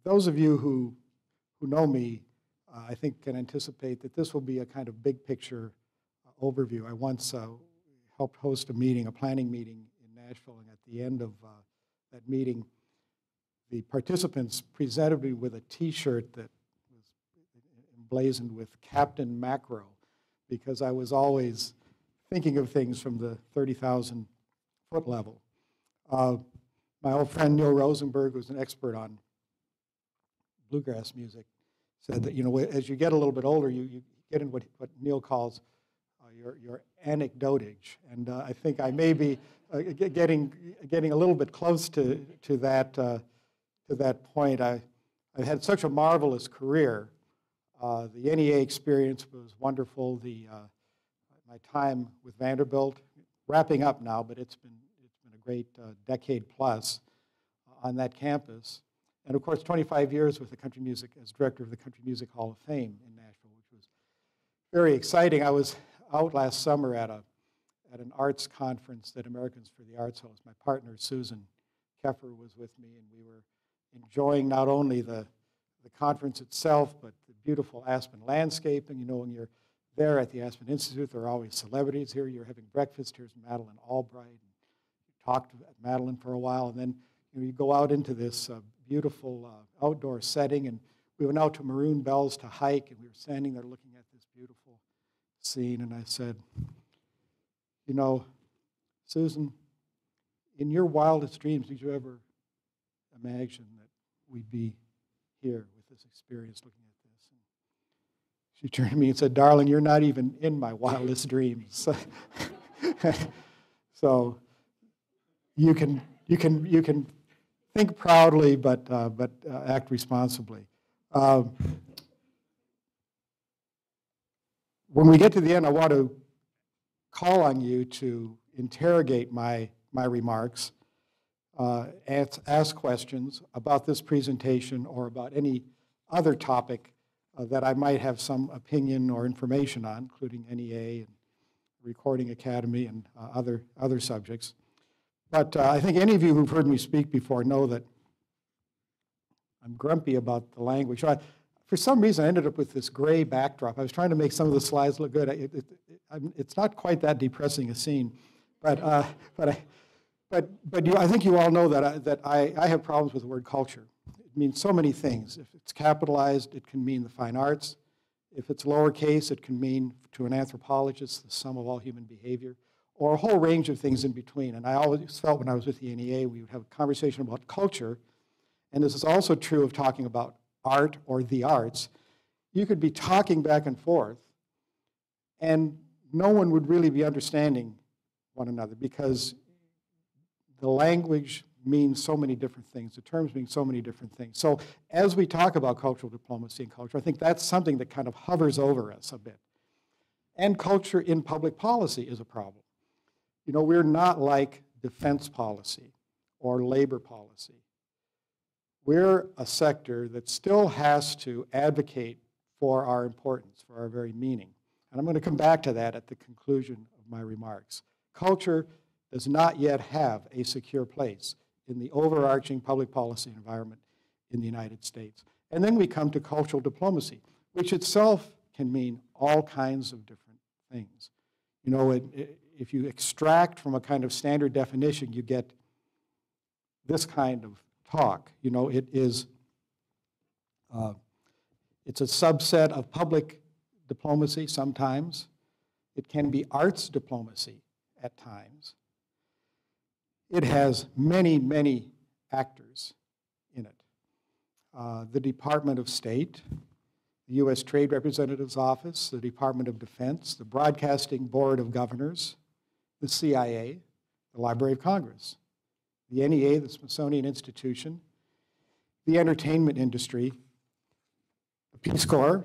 those of you who know me, I think can anticipate that this will be a kind of big picture overview. I once helped host a planning meeting in Nashville, and at the end of that meeting, the participants presented me with a T-shirt that was emblazoned with Captain Macro, because I was always thinking of things from the 30,000-foot level. My old friend Neil Rosenberg, who's an expert on bluegrass music, said that, you know, as you get a little bit older, you get in what Neil calls your anecdotage, and I think I may be getting a little bit close to that point. I've had such a marvelous career. The NEA experience was wonderful. My time with Vanderbilt, wrapping up now, but it's been a great decade plus on that campus. And of course, 25 years with the country music as director of the Country Music Hall of Fame in Nashville, which was very exciting. I was out last summer at an arts conference that Americans for the Arts host. My partner, Susan Keffer, was with me, and we were enjoying not only the conference itself, but the beautiful Aspen landscape. And you know, when you're there at the Aspen Institute, there are always celebrities here. You're having breakfast. Here's Madeleine Albright. And you talked to Madeleine for a while, and then you go out into this beautiful outdoor setting, and we went out to Maroon Bells to hike, and we were standing there looking at this beautiful scene, and I said, you know, Susan, in your wildest dreams, did you ever imagine that we'd be here with this experience looking at this? And she turned to me and said, darling, you're not even in my wildest dreams. So you can think proudly, but act responsibly. When we get to the end, I want to call on you to interrogate my remarks, ask questions about this presentation or about any other topic that I might have some opinion or information on, including NEA and Recording Academy and other subjects. But I think any of you who've heard me speak before know that I'm grumpy about the language. For some reason, I ended up with this gray backdrop. I was trying to make some of the slides look good. It's not quite that depressing a scene, but I think you all know that I have problems with the word culture. It means so many things. If it's capitalized, it can mean the fine arts. If it's lowercase, it can mean, to an anthropologist, the sum of all human behavior, or a whole range of things in between. And I always felt when I was with the NEA, we would have a conversation about culture, and this is also true of talking about art or the arts. You could be talking back and forth, and no one would really be understanding one another because the language means so many different things. The terms mean so many different things. So as we talk about cultural diplomacy and culture, I think that's something that kind of hovers over us a bit. And culture in public policy is a problem. You know, we're not like defense policy or labor policy. We're a sector that still has to advocate for our importance, for our very meaning. And I'm going to come back to that at the conclusion of my remarks. Culture does not yet have a secure place in the overarching public policy environment in the United States. And then we come to cultural diplomacy, which itself can mean all kinds of different things. You know, if you extract from a kind of standard definition, you get this kind of talk. You know, it's a subset of public diplomacy sometimes. It can be arts diplomacy at times. It has many, many actors in it. The Department of State, the U.S. Trade Representative's Office, the Department of Defense, the Broadcasting Board of Governors, the CIA, the Library of Congress, the NEA, the Smithsonian Institution, the entertainment industry, the Peace Corps,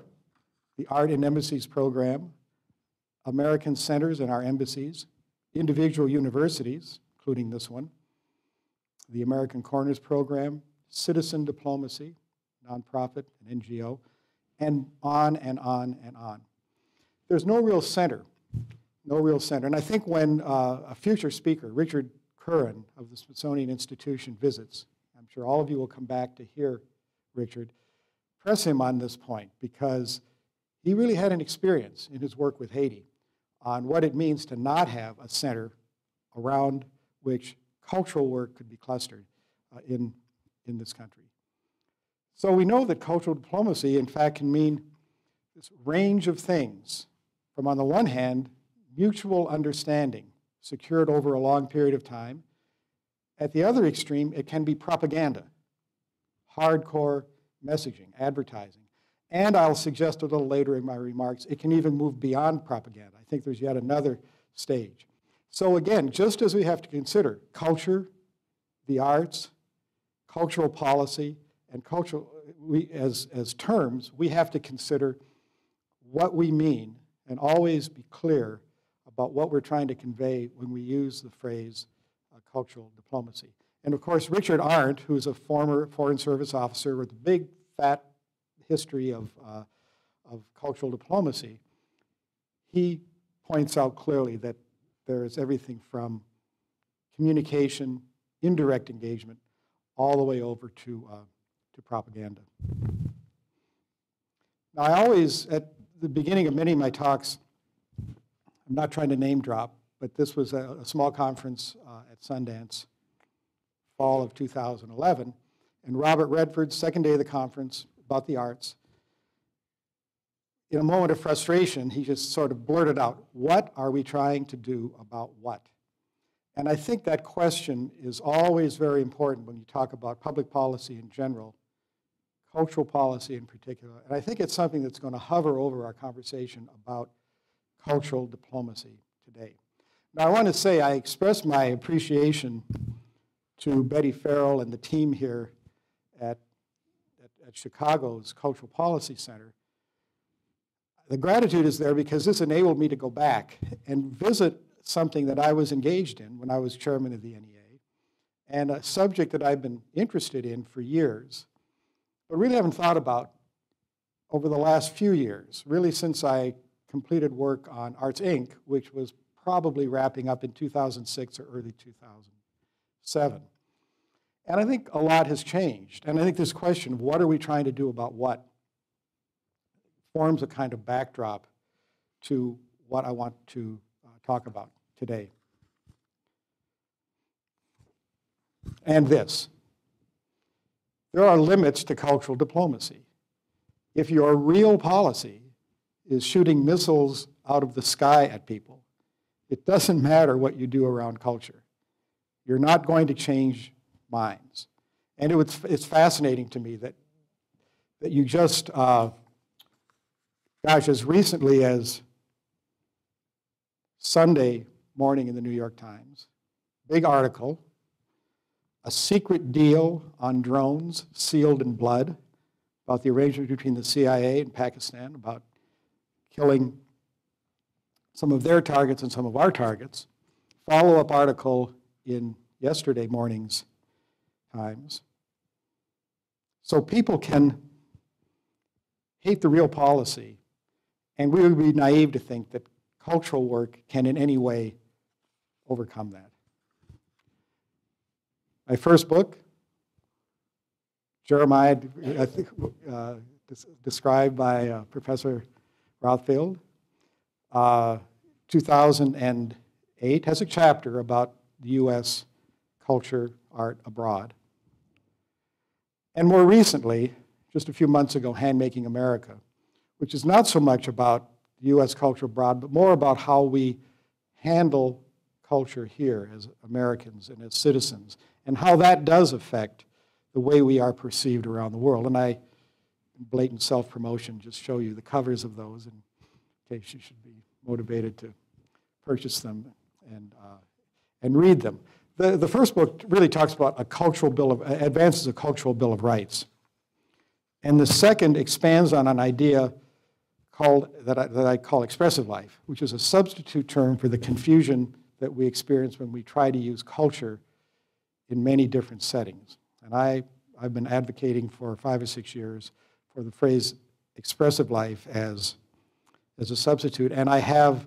the Art in Embassies program, American centers and our embassies, individual universities, including this one, the American Corners program, citizen diplomacy, nonprofit and NGO, and on and on and on. There's no real center, no real center. And I think when a future speaker, Richard Kurin of the Smithsonian Institution, visits, I'm sure all of you will come back to hear Richard, press him on this point, because he really had an experience in his work with Haiti on what it means to not have a center around which cultural work could be clustered in this country. So we know that cultural diplomacy, in fact, can mean this range of things, from, on the one hand, mutual understanding secured over a long period of time. At the other extreme, it can be propaganda, hardcore messaging, advertising. And I'll suggest a little later in my remarks, it can even move beyond propaganda. I think there's yet another stage. So again, just as we have to consider culture, the arts, cultural policy, and cultural, as terms, we have to consider what we mean and always be clear about what we're trying to convey when we use the phrase cultural diplomacy. And of course, Richard Arndt, who's a former Foreign Service officer with a big, fat history of cultural diplomacy, he points out clearly that there is everything from communication, indirect engagement, all the way over to propaganda. Now, I always, at the beginning of many of my talks, I'm not trying to name drop, but this was a small conference at Sundance, fall of 2011, and Robert Redford's second day of the conference about the arts. In a moment of frustration, he just sort of blurted out, what are we trying to do about what? And I think that question is always very important when you talk about public policy in general, cultural policy in particular. And I think it's something that's going to hover over our conversation about cultural diplomacy today. Now, I want to say I express my appreciation to Betty Farrell and the team here at Chicago's Cultural Policy Center. The gratitude is there because this enabled me to go back and visit something that I was engaged in when I was chairman of the NEA, and a subject that I've been interested in for years, but really haven't thought about over the last few years, really since I completed work on Arts, Inc., which was probably wrapping up in 2006 or early 2007. And I think a lot has changed. And I think this question of what are we trying to do about what forms a kind of backdrop to what I want to talk about today. And this. There are limits to cultural diplomacy. If your real policy is shooting missiles out of the sky at people, it doesn't matter what you do around culture. You're not going to change minds. And it's fascinating to me that you just, gosh, as recently as Sunday morning in the New York Times, big article, a secret deal on drones sealed in blood about the arrangement between the CIA and Pakistan about killing some of their targets and some of our targets. Follow-up article in yesterday morning's Times. So people can hate the real policy, and we would be naive to think that cultural work can in any way overcome that. My first book, Jeremiah, I think, described by Professor Rothfield, 2008, has a chapter about the U.S. culture, art abroad. And more recently, just a few months ago, Handmaking America, which is not so much about the U.S. culture abroad, but more about how we handle culture here as Americans and as citizens, and how that does affect the way we are perceived around the world. And I, in blatant self-promotion, just show you the covers of those in case you should be motivated to purchase them and read them. The first book really talks about advances a cultural bill of rights. And the second expands on an idea that I call expressive life, which is a substitute term for the confusion that we experience when we try to use culture in many different settings. And I've been advocating for 5 or 6 years for the phrase expressive life as a substitute. And I have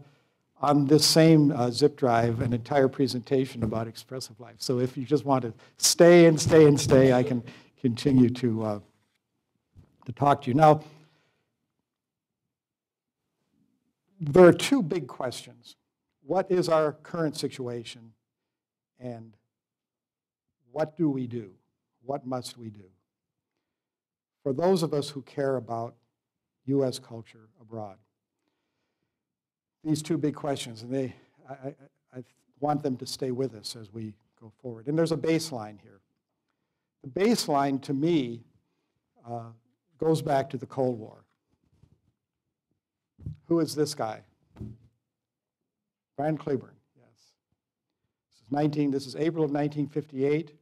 on this same zip drive an entire presentation about expressive life. So if you just want to stay and stay and stay, I can continue to to talk to you. Now, there are two big questions. What is our current situation, and what do we do? What must we do? For those of us who care about U.S. culture abroad, these two big questions, and I want them to stay with us as we go forward. And there's a baseline here. The baseline, to me, goes back to the Cold War. Who is this guy? Brian Cleburne, yes. This is April of 1958.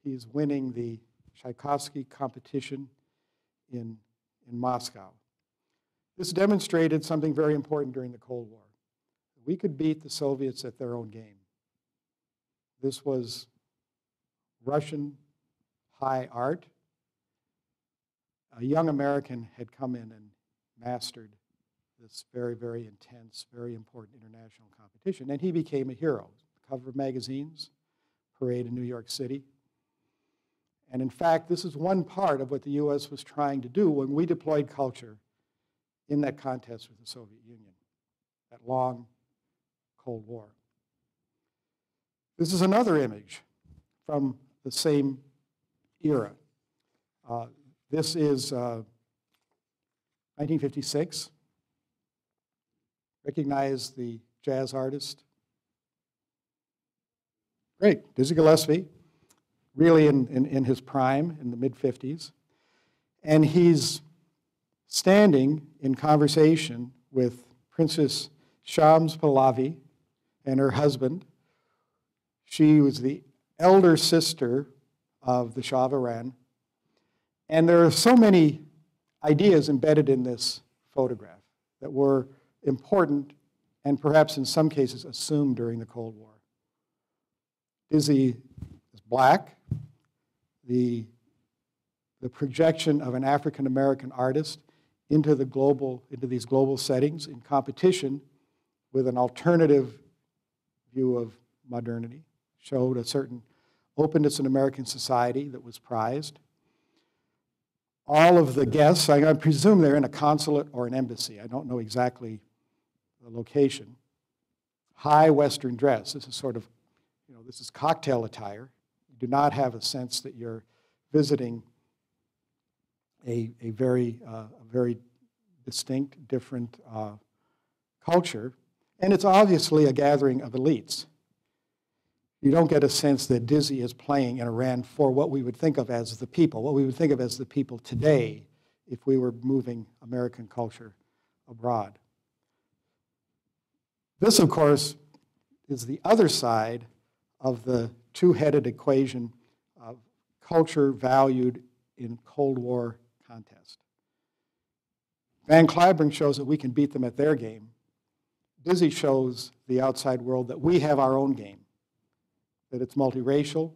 He's winning the Tchaikovsky competition in Moscow. This demonstrated something very important during the Cold War. We could beat the Soviets at their own game. This was Russian high art. A young American had come in and mastered this very, very intense, very important international competition, and he became a hero. Cover of magazines, parade in New York City. And in fact, this is one part of what the U.S. was trying to do when we deployed culture in that contest with the Soviet Union, that long Cold War. This is another image from the same era. This is 1956. Recognize the jazz artist? Great, Dizzy Gillespie, really in his prime, in the mid-50s. And he's standing in conversation with Princess Shams Pahlavi and her husband. She was the elder sister of the Shah of Iran. And there are so many ideas embedded in this photograph that were important and perhaps in some cases assumed during the Cold War. Dizzy is black. The projection of an African-American artist into these global settings in competition with an alternative view of modernity showed a certain openness in American society that was prized. All of the guests, I presume they're in a consulate or an embassy. I don't know exactly the location. High Western dress. This is sort of, this is cocktail attire. You do not have a sense that you're visiting a very distinct, different culture. And it's obviously a gathering of elites. You don't get a sense that Dizzy is playing in Iran for what we would think of as the people, what we would think of as the people today if we were moving American culture abroad. This, of course, is the other side of the two-headed equation of culture valued in Cold War contest. Van Cliburn shows that we can beat them at their game. Dizzy shows the outside world that we have our own game, that it's multiracial,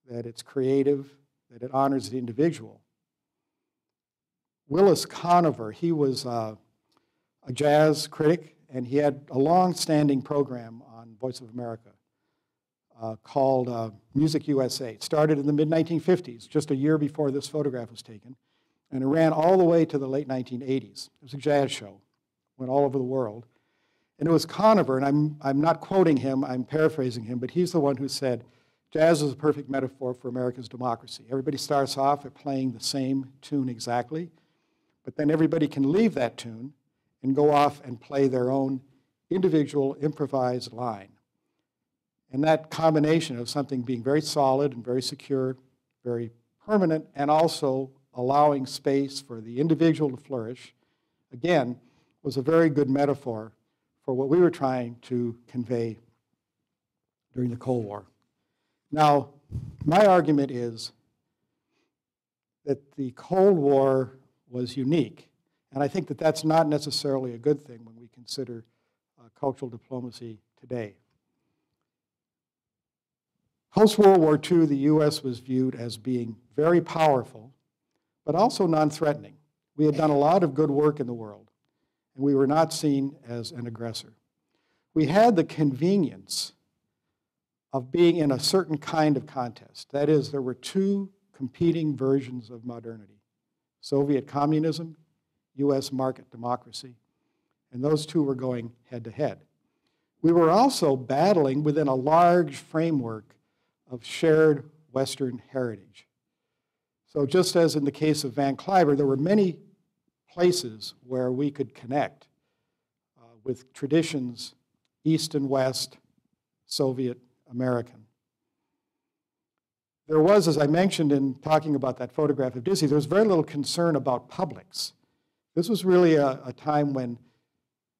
that it's creative, that it honors the individual. Willis Conover, he was a jazz critic, and he had a long-standing program on Voice of America called Music USA. It started in the mid-1950s, just a year before this photograph was taken, and it ran all the way to the late 1980s. It was a jazz show, went all over the world. And it was Conover, and I'm not quoting him, I'm paraphrasing him, but he's the one who said, jazz is a perfect metaphor for America's democracy. Everybody starts off at playing the same tune exactly, but then everybody can leave that tune and go off and play their own individual improvised line. And that combination of something being very solid and very secure, very permanent, and also allowing space for the individual to flourish, again, was a very good metaphor for what we were trying to convey during the Cold War. Now, my argument is that the Cold War was unique, and I think that that's not necessarily a good thing when we consider cultural diplomacy today. Post-World War II, the U.S. was viewed as being very powerful, but also non-threatening. We had done a lot of good work in the world, and we were not seen as an aggressor. We had the convenience of being in a certain kind of contest. That is, there were two competing versions of modernity. Soviet communism, US market democracy. And those two were going head to head. We were also battling within a large framework of shared Western heritage. So just as in the case of Van Cliburn, there were many places where we could connect with traditions, East and West, Soviet, American. There was, as I mentioned in talking about that photograph of Disney, there was very little concern about publics. This was really a time when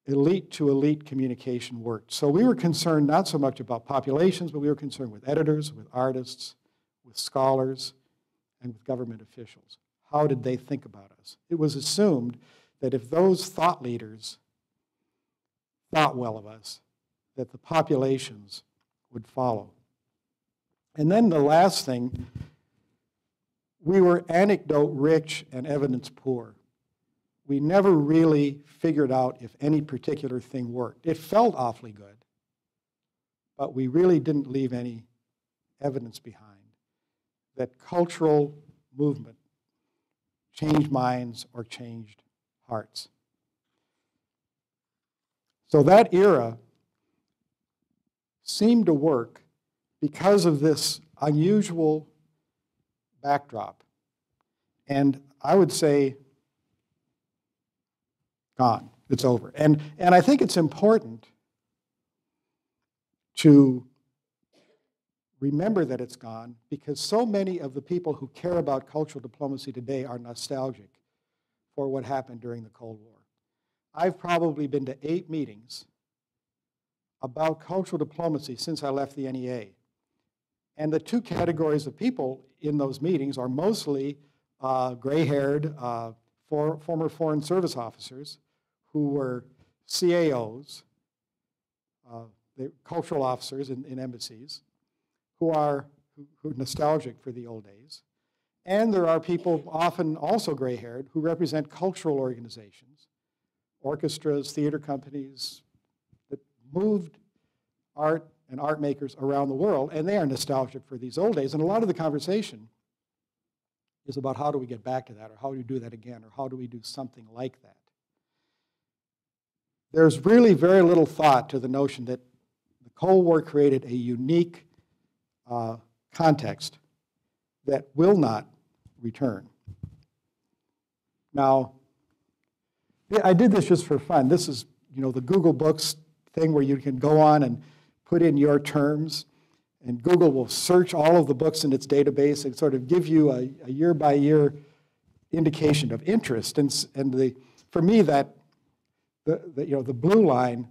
elite to elite communication worked. So we were concerned not so much about populations, but we were concerned with editors, with artists, with scholars, and with government officials. How did they think about us? It was assumed that if those thought leaders thought well of us, that the populations would follow. And then the last thing, we were anecdote rich and evidence poor. We never really figured out if any particular thing worked. It felt awfully good, but we really didn't leave any evidence behind that cultural movement changed minds or changed hearts. So that era seemed to work because of this unusual backdrop. And I would say, gone, it's over. And I think it's important to remember that it's gone because so many of the people who care about cultural diplomacy today are nostalgic for what happened during the Cold War. I've probably been to 8 meetings about cultural diplomacy since I left the NEA. And the two categories of people in those meetings are mostly gray-haired former Foreign Service officers who were CAOs, cultural officers in embassies, who are nostalgic for the old days. And there are people, often also gray-haired, who represent cultural organizations, orchestras, theater companies, that moved art and art makers around the world, and they are nostalgic for these old days. And a lot of the conversation is about how do we get back to that, or how do we do that again, or how do we do something like that. There's really very little thought to the notion that the Cold War created a unique context that will not return. Now, I did this just for fun. This is, the Google Books thing where you can go on and put in your terms, and Google will search all of the books in its database and sort of give you a year-by-year indication of interest. And for me, the blue line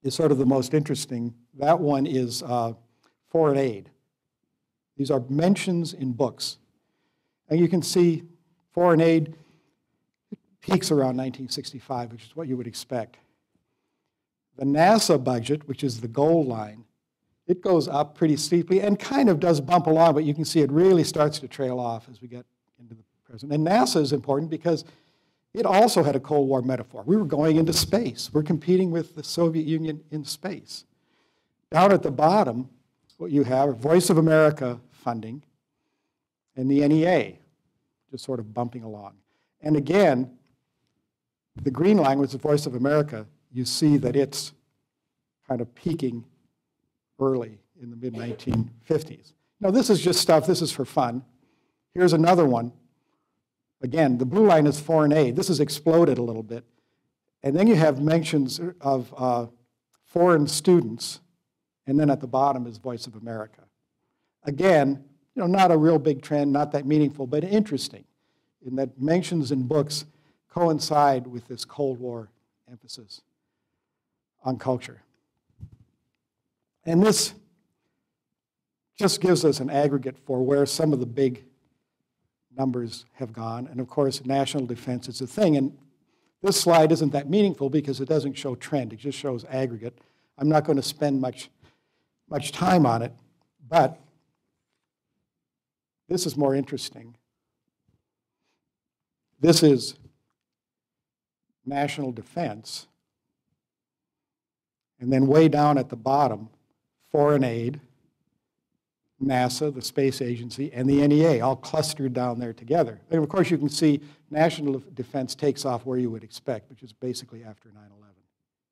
is sort of the most interesting. That one is foreign aid. These are mentions in books. And you can see foreign aid peaks around 1965, which is what you would expect. The NASA budget, which is the gold line, it goes up pretty steeply and kind of does bump along, but you can see it really starts to trail off as we get into the present. And NASA is important because it also had a Cold War metaphor. We were going into space. We're competing with the Soviet Union in space. Down at the bottom, what you have are Voice of America funding and the NEA just sort of bumping along. And again, the green line was the Voice of America. You see that it's kind of peaking early in the mid-1950s. Now, this is just stuff, this is for fun. Here's another one. Again, the blue line is foreign aid. This has exploded a little bit. And then you have mentions of foreign students, and then at the bottom is Voice of America. Again, not a real big trend, not that meaningful, but interesting in that mentions in books coincide with this Cold War emphasis on culture. And this just gives us an aggregate for where some of the big numbers have gone. And of course, national defense is a thing. And this slide isn't that meaningful because it doesn't show trend. It just shows aggregate. I'm not going to spend much time on it, but this is more interesting. This is national defense. And then way down at the bottom, foreign aid, NASA, the space agency, and the NEA, all clustered down there together. And of course, you can see national defense takes off where you would expect, which is basically after 9/11.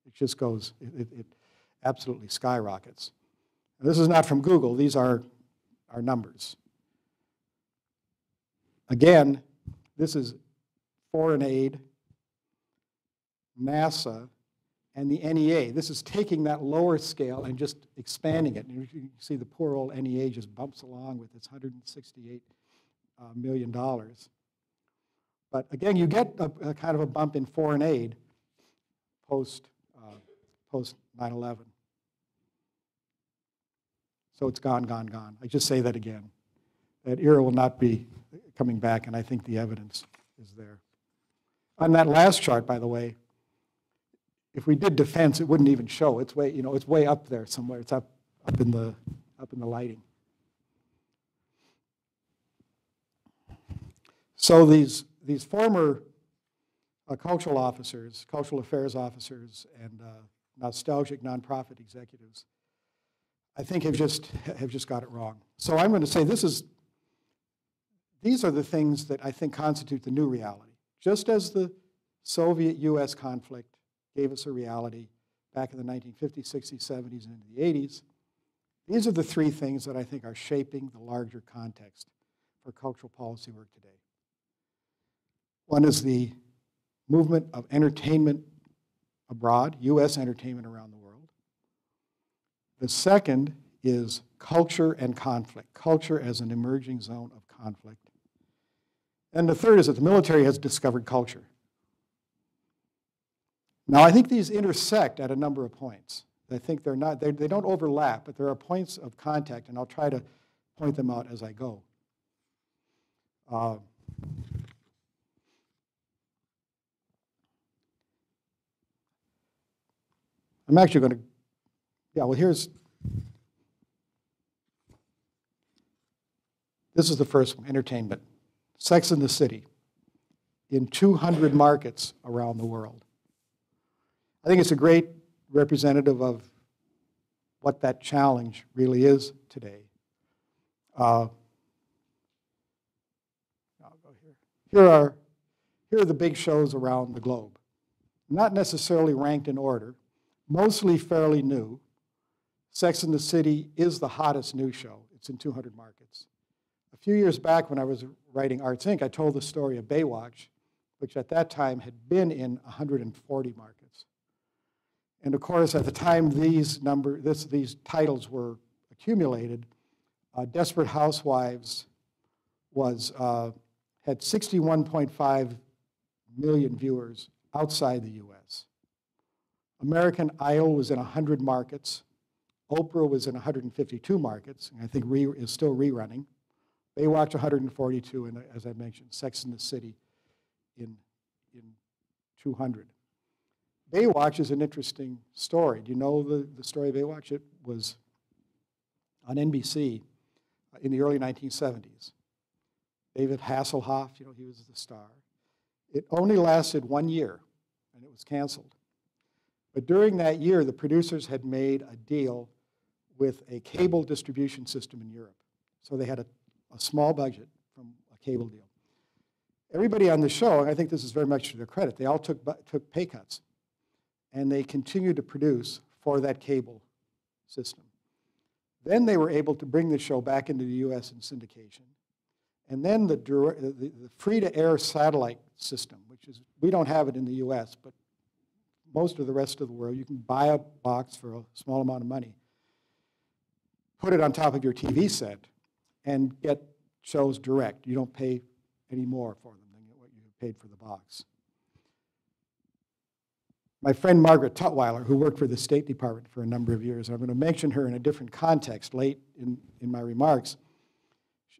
It just goes, it absolutely skyrockets. And this is not from Google. These are our numbers. Again, this is foreign aid, NASA, and the NEA. This is taking that lower scale and just expanding it. And you can see the poor old NEA just bumps along with its $168 million. But again, you get a kind of a bump in foreign aid post 9/11. So it's gone, gone, gone. I just say that again. That era will not be coming back, and I think the evidence is there. On that last chart, by the way, if we did defense, it wouldn't even show. It's way, it's way up there somewhere. It's up in the lighting. So these former cultural officers, cultural affairs officers, and nostalgic nonprofit executives, I think have just got it wrong. So I'm going to say these are the things that I think constitute the new reality. Just as the Soviet-US conflict gave us a reality back in the 1950s, 60s, 70s, and into the 80s, these are the three things that I think are shaping the larger context for cultural policy work today. One is the movement of entertainment abroad, US entertainment around the world. The second is culture and conflict, culture as an emerging zone of conflict. And the third is that the military has discovered culture. Now, I think these intersect at a number of points. I think they don't overlap, but there are points of contact, and I'll try to point them out as I go. I'm actually going to, this is the first one, entertainment. Sex and the City in 200 markets around the world. I think it's a great representative of what that challenge really is today. I'll go here. Here are the big shows around the globe. Not necessarily ranked in order, mostly fairly new. Sex and the City is the hottest new show. It's in 200 markets. A few years back when I was writing Arts Inc., I told the story of Baywatch, which at that time had been in 140 markets. And of course, at the time these titles were accumulated, Desperate Housewives had 61.5 million viewers outside the US. American Idol was in 100 markets. Oprah was in 152 markets, and I think is still rerunning. Baywatch 142, and as I mentioned, Sex and the City in 200. Baywatch is an interesting story. Do you know the story of Baywatch? It was on NBC in the early 1970s. David Hasselhoff, he was the star. It only lasted 1 year, and it was canceled. But during that year, the producers had made a deal with a cable distribution system in Europe. So they had a small budget from a cable deal. Everybody on the show, and I think this is very much to their credit, they all took pay cuts. And they continued to produce for that cable system. Then they were able to bring the show back into the US in syndication. And then the free-to-air satellite system, which is, we don't have it in the US, but most of the rest of the world, you can buy a box for a small amount of money, put it on top of your TV set, and get shows direct. You don't pay any more for them than what you paid for the box. My friend Margaret Tutwiler, who worked for the State Department for a number of years, I'm going to mention her in a different context late in my remarks.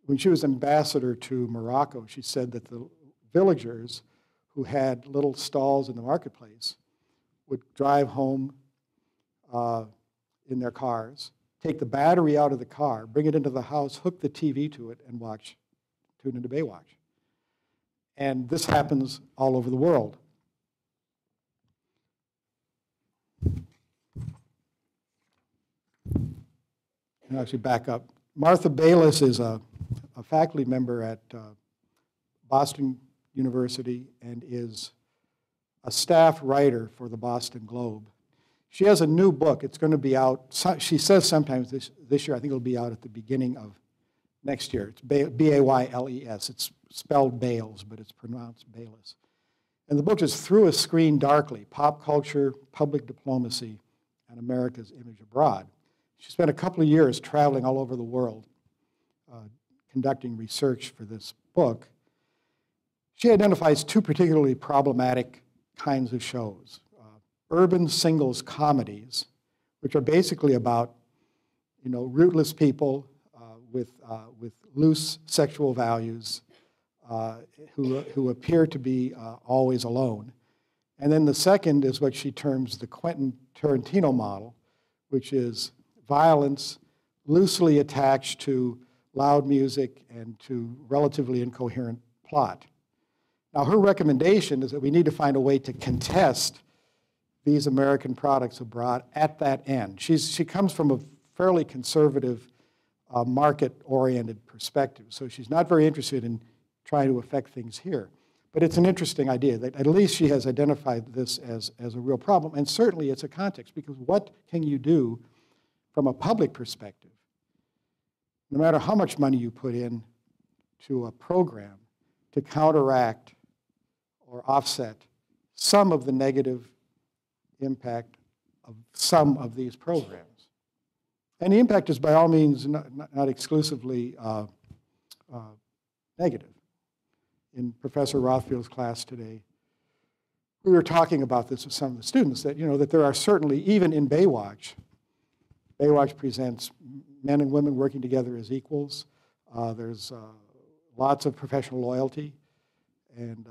When she was ambassador to Morocco, she said that the villagers who had little stalls in the marketplace would drive home in their cars, take the battery out of the car, bring it into the house, hook the TV to it, and tune into Baywatch. And this happens all over the world. I'll actually back up Martha Bayless is a faculty member at Boston University and is a staff writer for the Boston Globe. She has a new book. It's going to be out, she says sometimes this year. I think it'll be out at the beginning of next year. It's B-A-Y-L-E-S. It's spelled Bales, but it's pronounced Bayless. And the book is Through a Screen Darkly, Pop Culture, Public Diplomacy, and America's Image Abroad. She spent a couple of years traveling all over the world conducting research for this book. She identifies two particularly problematic kinds of shows. Urban singles comedies, which are basically about, rootless people with loose sexual values who appear to be always alone. And then the second is what she terms the Quentin Tarantino model, which is violence loosely attached to loud music and to relatively incoherent plot. Now, her recommendation is that we need to find a way to contest these American products abroad at that end. She comes from a fairly conservative, market-oriented perspective, so she's not very interested in trying to affect things here. But it's an interesting idea that at least she has identified this as a real problem, and certainly it's a context, because what can you do from a public perspective, no matter how much money you put in to a program, to counteract or offset some of the negative impact of some of these programs? And the impact is by all means not exclusively negative. In Professor Rothfield's class today, we were talking about this with some of the students, that, that there are certainly, even in Baywatch presents men and women working together as equals. There's lots of professional loyalty, and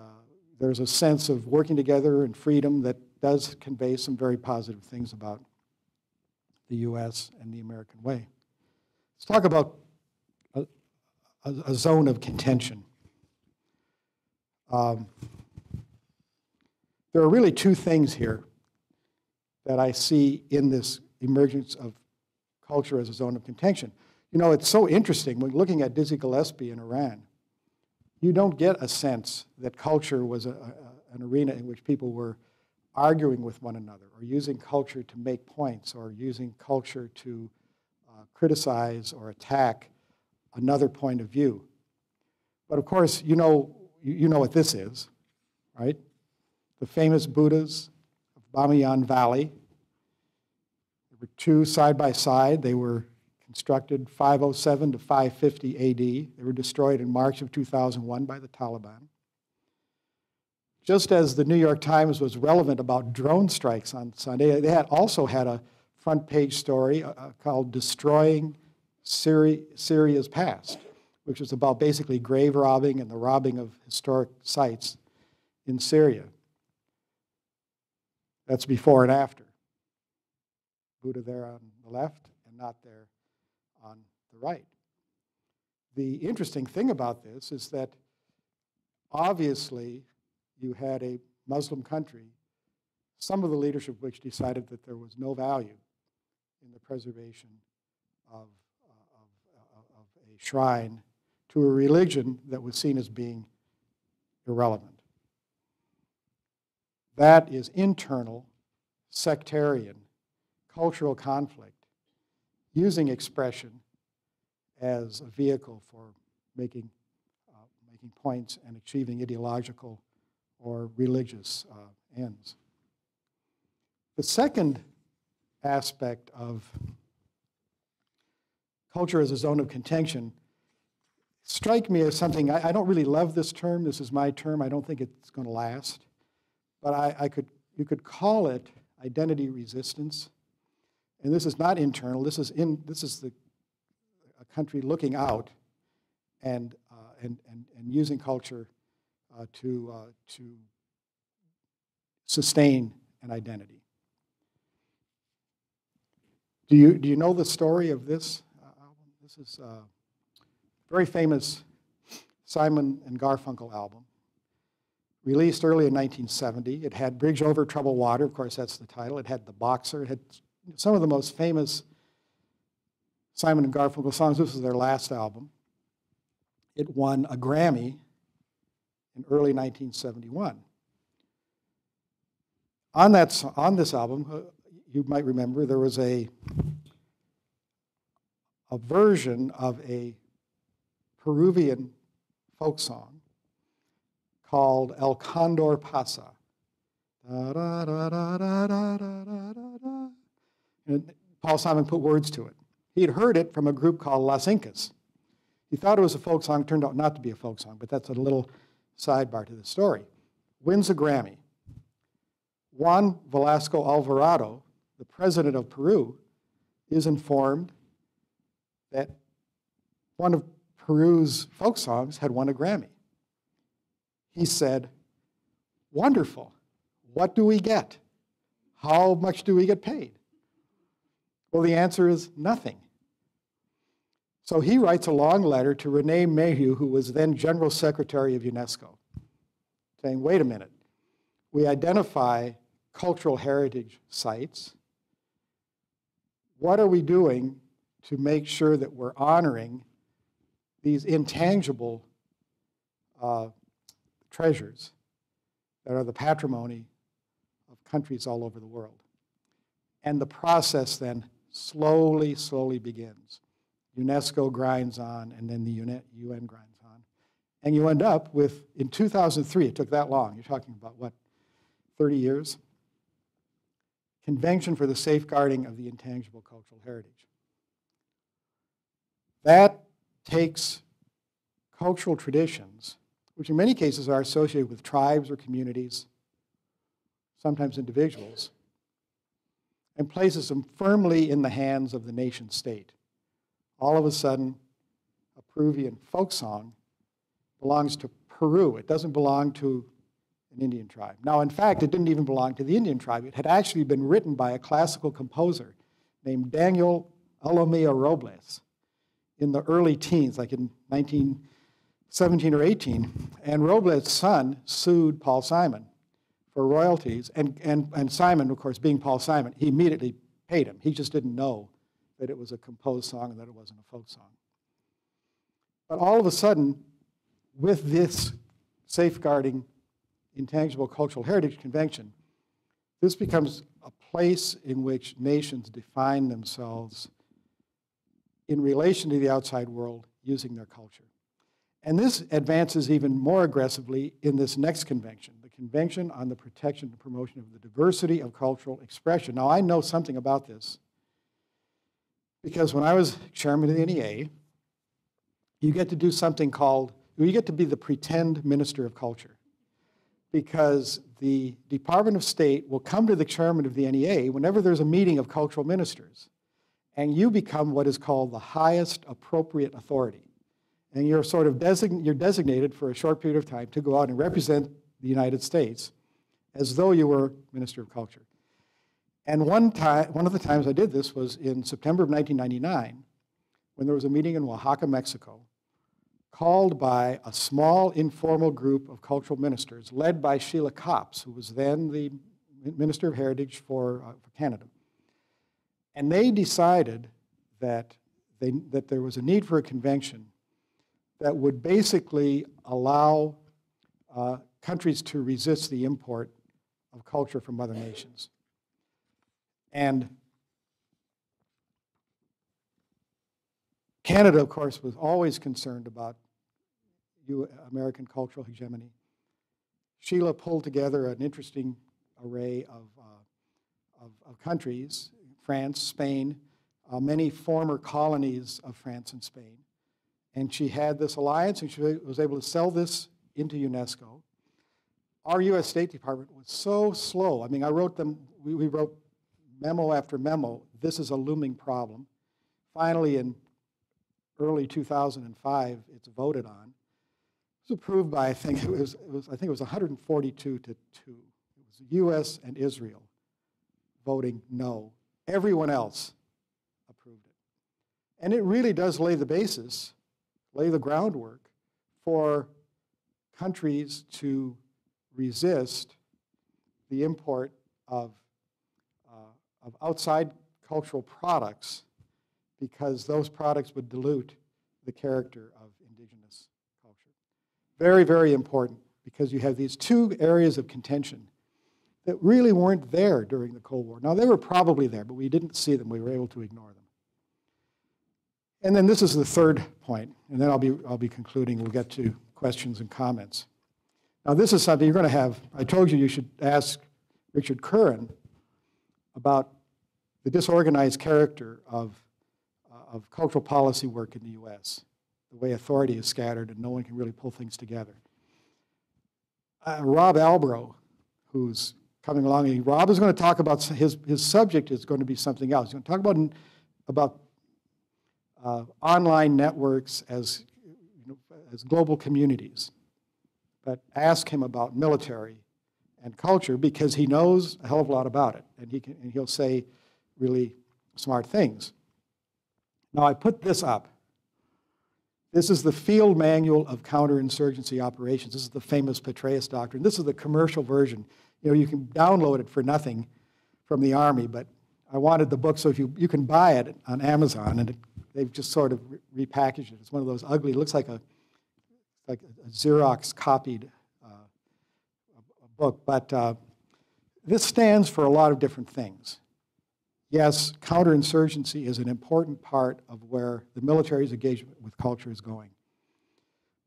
there's a sense of working together and freedom that does convey some very positive things about the U.S. and the American way. Let's talk about a zone of contention. There are really two things here that I see in this emergence of culture as a zone of contention. It's so interesting when looking at Dizzy Gillespie in Iran. You don't get a sense that culture was an arena in which people were arguing with one another, or using culture to make points, or using culture to criticize or attack another point of view. But of course, you know what this is, right? The famous Buddhas of Bamiyan Valley. There were two side by side. They were constructed 507 to 550 AD. They were destroyed in March of 2001 by the Taliban. Just as the New York Times was relevant about drone strikes on Sunday, they also had a front page story called Destroying Syria's Past, which was about basically grave robbing and the robbing of historic sites in Syria. That's before and after. Buddha there on the left and not there on the right. The interesting thing about this is that obviously you had a Muslim country, some of the leadership which decided that there was no value in the preservation of a shrine to a religion that was seen as being irrelevant. That is internal, sectarian, cultural conflict, using expression as a vehicle for making points and achieving ideological or religious ends. The second aspect of culture as a zone of contention strike me as something, I don't really love this term. This is my term. I don't think it's going to last. But you could call it identity resistance. And this is not internal. This is a country looking out and using culture to sustain an identity. Do you know the story of this album? This is a very famous Simon and Garfunkel album, released early in 1970. It had Bridge Over Troubled Water, of course that's the title. It had The Boxer. It had some of the most famous Simon and Garfunkel songs. This was their last album. It won a Grammy in early 1971. On this album, you might remember, there was a version of a Peruvian folk song called El Condor Pasa. Da, da, da, da, da, da, da, da, da. And Paul Simon put words to it. He had heard it from a group called Las Incas. He thought it was a folk song, turned out not to be a folk song, but that's a little sidebar to the story. Wins a Grammy. Juan Velasco Alvarado, the president of Peru, is informed that one of Peru's folk songs had won a Grammy. He said, "Wonderful. What do we get? How much do we get paid?" Well, the answer is nothing. So he writes a long letter to René Mayhew, who was then General Secretary of UNESCO, saying, wait a minute, we identify cultural heritage sites. What are we doing to make sure that we're honoring these intangible treasures that are the patrimony of countries all over the world? And the process then slowly begins. UNESCO grinds on, and then the UN grinds on. And you end up with, in 2003, it took that long, you're talking about what, 30 years? Convention for the Safeguarding of the Intangible Cultural Heritage. That takes cultural traditions, which in many cases are associated with tribes or communities, sometimes individuals, and places them firmly in the hands of the nation state. All of a sudden, a Peruvian folk song belongs to Peru. It doesn't belong to an Indian tribe. Now, in fact, it didn't even belong to the Indian tribe. It had actually been written by a classical composer named Daniel Alomia Robles in the early teens, like in 1917 or 18. And Robles' son sued Paul Simon for royalties. And Simon, of course, being Paul Simon, he immediately paid him. He just didn't know that it was a composed song and that it wasn't a folk song. But all of a sudden, with this Safeguarding Intangible Cultural Heritage Convention, this becomes a place in which nations define themselves in relation to the outside world using their culture. And this advances even more aggressively in this next convention, the Convention on the Protection and Promotion of the Diversity of Cultural Expression. Now, I know something about this, because when I was chairman of the NEA, you get to do something called, you get to be the pretend minister of culture. Because the Department of State will come to the chairman of the NEA whenever there's a meeting of cultural ministers, and you become what is called the highest appropriate authority. And you're sort of you're designated for a short period of time to go out and represent the United States as though you were Minister of Culture. And one of the times I did this was in September of 1999, when there was a meeting in Oaxaca, Mexico, called by a small informal group of cultural ministers led by Sheila Copps, who was then the Minister of Heritage for Canada. And they decided that there was a need for a convention that would basically allow countries to resist the import of culture from other nations. And Canada, of course, was always concerned about American cultural hegemony. Sheila pulled together an interesting array of countries, France, Spain, many former colonies of France and Spain. And she had this alliance, and she was able to sell this into UNESCO. Our U.S. State Department was so slow. I mean, I wrote them, we wrote memo after memo, this is a looming problem. Finally, in early 2005, it's voted on. It was approved by, I think it was 142 to 2. It was the U.S. and Israel voting no. Everyone else approved it. And it really does lay the basis, lay the groundwork for countries to resist the import of outside cultural products, because those products would dilute the character of indigenous culture. Very, very important, because you have these two areas of contention that really weren't there during the Cold War. Now, they were probably there, but we didn't see them. We were able to ignore them. And then this is the third point, and then I'll be concluding. We'll get to questions and comments. Now, this is something you're going to have. I told you should ask Richard Kurin about the disorganized character of cultural policy work in the U.S., the way authority is scattered and no one can really pull things together. Rob Albro, who's coming along, and Rob is going to talk about, his subject is going to be something else. He's going to talk about online networks as global communities. But ask him about military and culture, because he knows a hell of a lot about it, and he'll say really smart things. Now, I put this up. This is the Field Manual of Counterinsurgency Operations. This is the famous Petraeus Doctrine. This is the commercial version. You know, you can download it for nothing from the Army, but I wanted the book, so if you can buy it on Amazon, and they've just sort of repackaged it. It's one of those ugly, it looks like a Xerox copied book, but this stands for a lot of different things. Yes, counterinsurgency is an important part of where the military's engagement with culture is going.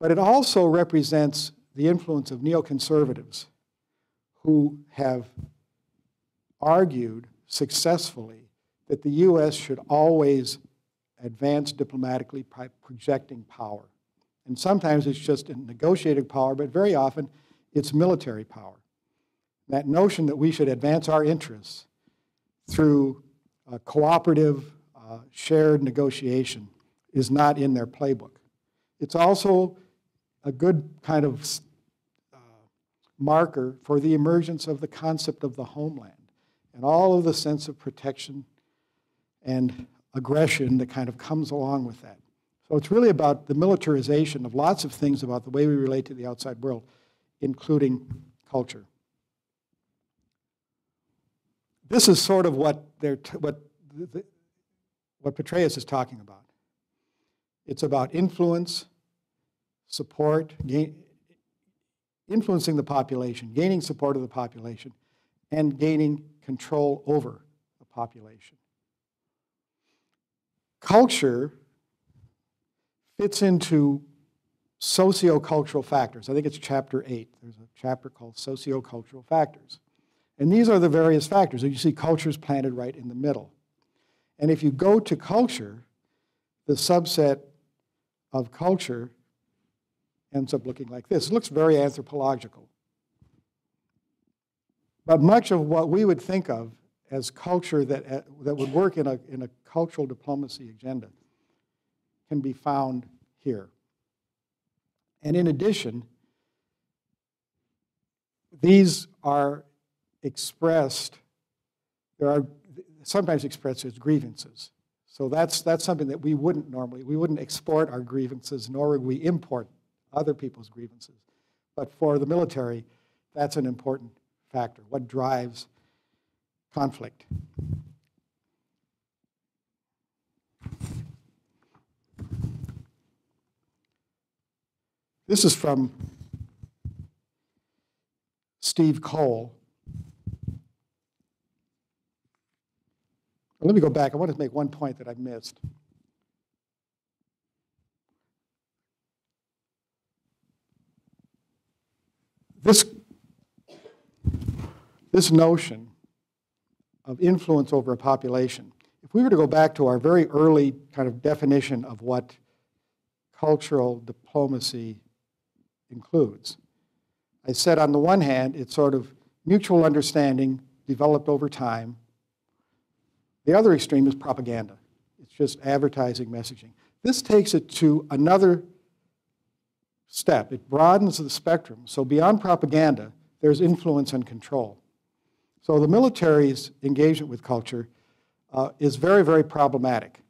But it also represents the influence of neoconservatives who have argued successfully that the U.S. should always advance diplomatically by projecting power. And sometimes it's just a negotiated power, but very often it's military power. That notion that we should advance our interests through cooperative, shared negotiation is not in their playbook. It's also a good kind of marker for the emergence of the concept of the homeland and all of the sense of protection and aggression that kind of comes along with that. So it's really about the militarization of lots of things about the way we relate to the outside world, including culture. This is sort of what Petraeus is talking about. It's about influence, support, influencing the population, gaining support of the population, and gaining control over the population. Culture fits into sociocultural factors. I think it's chapter 8. There's a chapter called Sociocultural Factors. And these are the various factors. And you see culture is planted right in the middle. And if you go to culture, the subset of culture ends up looking like this. It looks very anthropological. But much of what we would think of as culture that would work in a cultural diplomacy agenda can be found here. And in addition, these are expressed, there are sometimes expressed as grievances. So that's something that we wouldn't normally, we wouldn't export our grievances, nor would we import other people's grievances. But for the military, that's an important factor, what drives conflict. This is from Steve Cole. Let me go back. I want to make one point that I missed. This notion of influence over a population, if we were to go back to our very early kind of definition of what cultural diplomacy includes, I said on the one hand, it's sort of mutual understanding developed over time. The other extreme is propaganda. It's just advertising, messaging. This takes it to another step. It broadens the spectrum. So beyond propaganda, there's influence and control. So the military's engagement with culture is very, very problematic,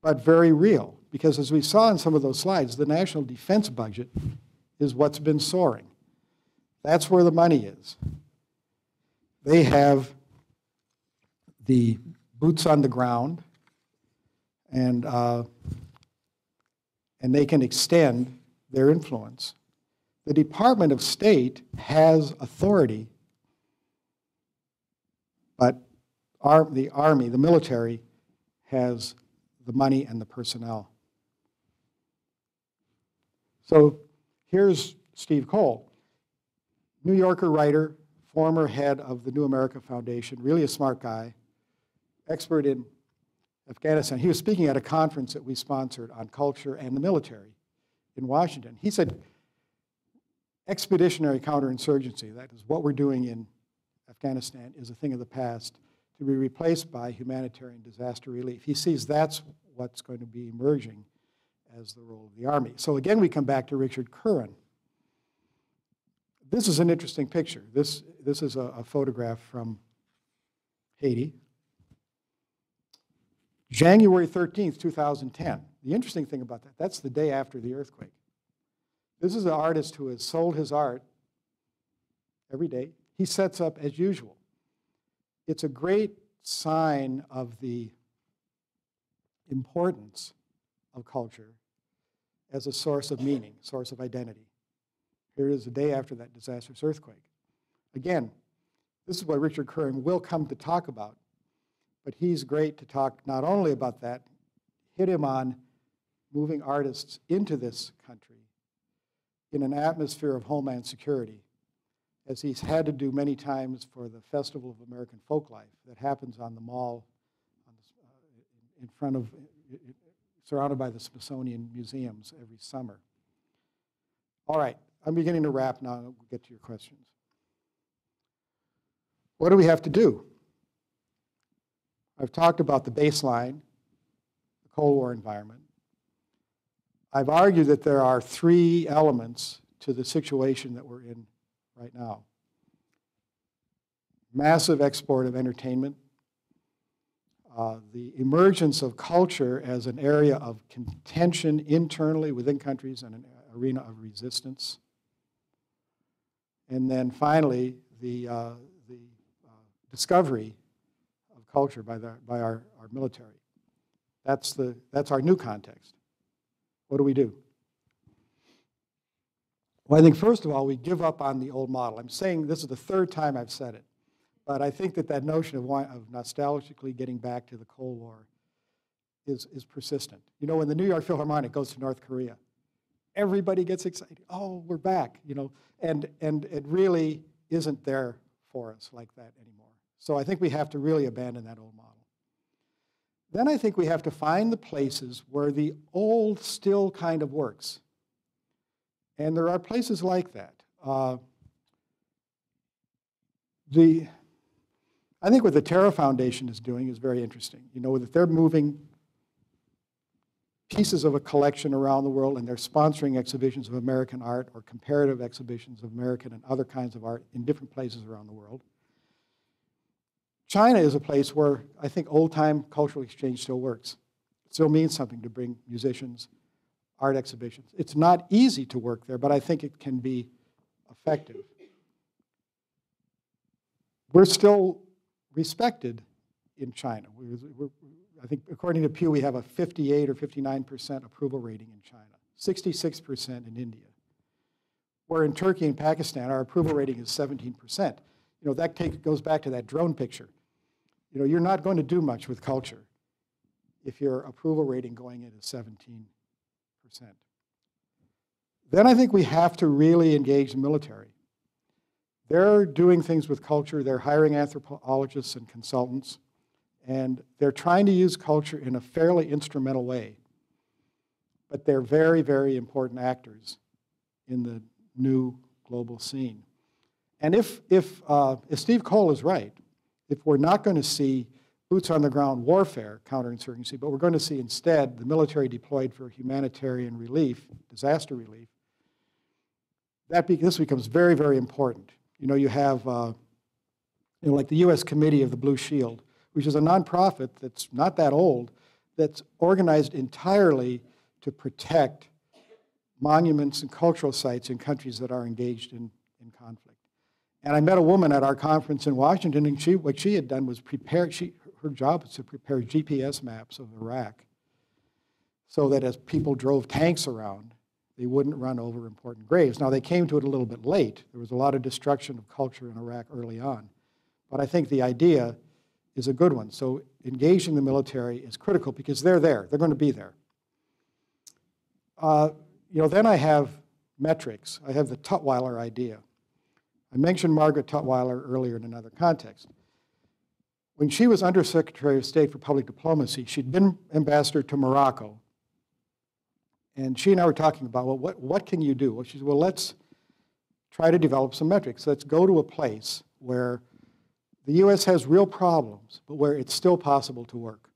but very real. Because as we saw in some of those slides, the national defense budget is what's been soaring. That's where the money is. They have the boots on the ground. and they can extend their influence. The Department of State has authority, but the Army, the military, has the money and the personnel. So here's Steve Cole, New Yorker writer, former head of the New America Foundation, really a smart guy, expert in Afghanistan. He was speaking at a conference that we sponsored on culture and the military in Washington. He said, expeditionary counterinsurgency, that is what we're doing in Afghanistan, is a thing of the past to be replaced by humanitarian disaster relief. He sees that's what's going to be emerging as the role of the Army. So again, we come back to Richard Kurin. This is an interesting picture. This is a photograph from Haiti. January 13th, 2010. The interesting thing about that, that's the day after the earthquake. This is an artist who has sold his art every day. He sets up as usual. It's a great sign of the importance of culture as a source of meaning, source of identity. Here it is the day after that disastrous earthquake. Again, this is what Richard Kurin will come to talk about, but he's great to talk not only about that, hit him on moving artists into this country in an atmosphere of homeland security, as he's had to do many times for the Festival of American Folklife that happens on the mall in front of, surrounded by the Smithsonian museums every summer. All right, I'm beginning to wrap now, and we'll get to your questions. What do we have to do? I've talked about the baseline, the Cold War environment. I've argued that there are three elements to the situation that we're in right now. Massive export of entertainment, the emergence of culture as an area of contention internally within countries and an arena of resistance, and then finally the discovery of culture by our military. That's our new context. What do we do? Well, I think first of all, we give up on the old model. I'm saying this is the third time I've said it, but I think that notion of nostalgically getting back to the Cold War is persistent. You know, when the New York Philharmonic goes to North Korea, everybody gets excited. Oh, we're back, you know, and it really isn't there for us like that anymore. So I think we have to really abandon that old model. Then I think we have to find the places where the old still kind of works. And there are places like that. I think what the Terra Foundation is doing is very interesting. You know, that they're moving pieces of a collection around the world, and they're sponsoring exhibitions of American art or comparative exhibitions of American and other kinds of art in different places around the world. China is a place where I think old-time cultural exchange still works. It still means something to bring musicians, art exhibitions. It's not easy to work there, but I think it can be effective. We're still respected in China. I think according to Pew, we have a 58 or 59% approval rating in China, 66% in India. Where in Turkey and Pakistan, our approval rating is 17%. You know, that goes back to that drone picture. You know, you're not going to do much with culture if your approval rating going in is 17%. Then I think we have to really engage the military. They're doing things with culture. They're hiring anthropologists and consultants, and they're trying to use culture in a fairly instrumental way. But they're very, very important actors in the new global scene. And if Steve Cole is right, if we're not going to see boots on the ground warfare, counterinsurgency, but we're going to see instead the military deployed for humanitarian relief, disaster relief, this becomes very, very important. You know, you have, like the U.S. Committee of the Blue Shield, which is a nonprofit that's not that old, that's organized entirely to protect monuments and cultural sites in countries that are engaged in conflict. And I met a woman at our conference in Washington, and what she had done was her job was to prepare GPS maps of Iraq so that as people drove tanks around, they wouldn't run over important graves. Now, they came to it a little bit late. There was a lot of destruction of culture in Iraq early on. But I think the idea is a good one. So engaging the military is critical because they're there. They're going to be there. Then I have metrics. I have the Tutwiler idea. I mentioned Margaret Tutwiler earlier in another context. When she was Undersecretary of State for Public Diplomacy, she'd been ambassador to Morocco. And she and I were talking about, well, what can you do? Well, she said, well, let's try to develop some metrics. Let's go to a place where the U.S. has real problems, but where it's still possible to work.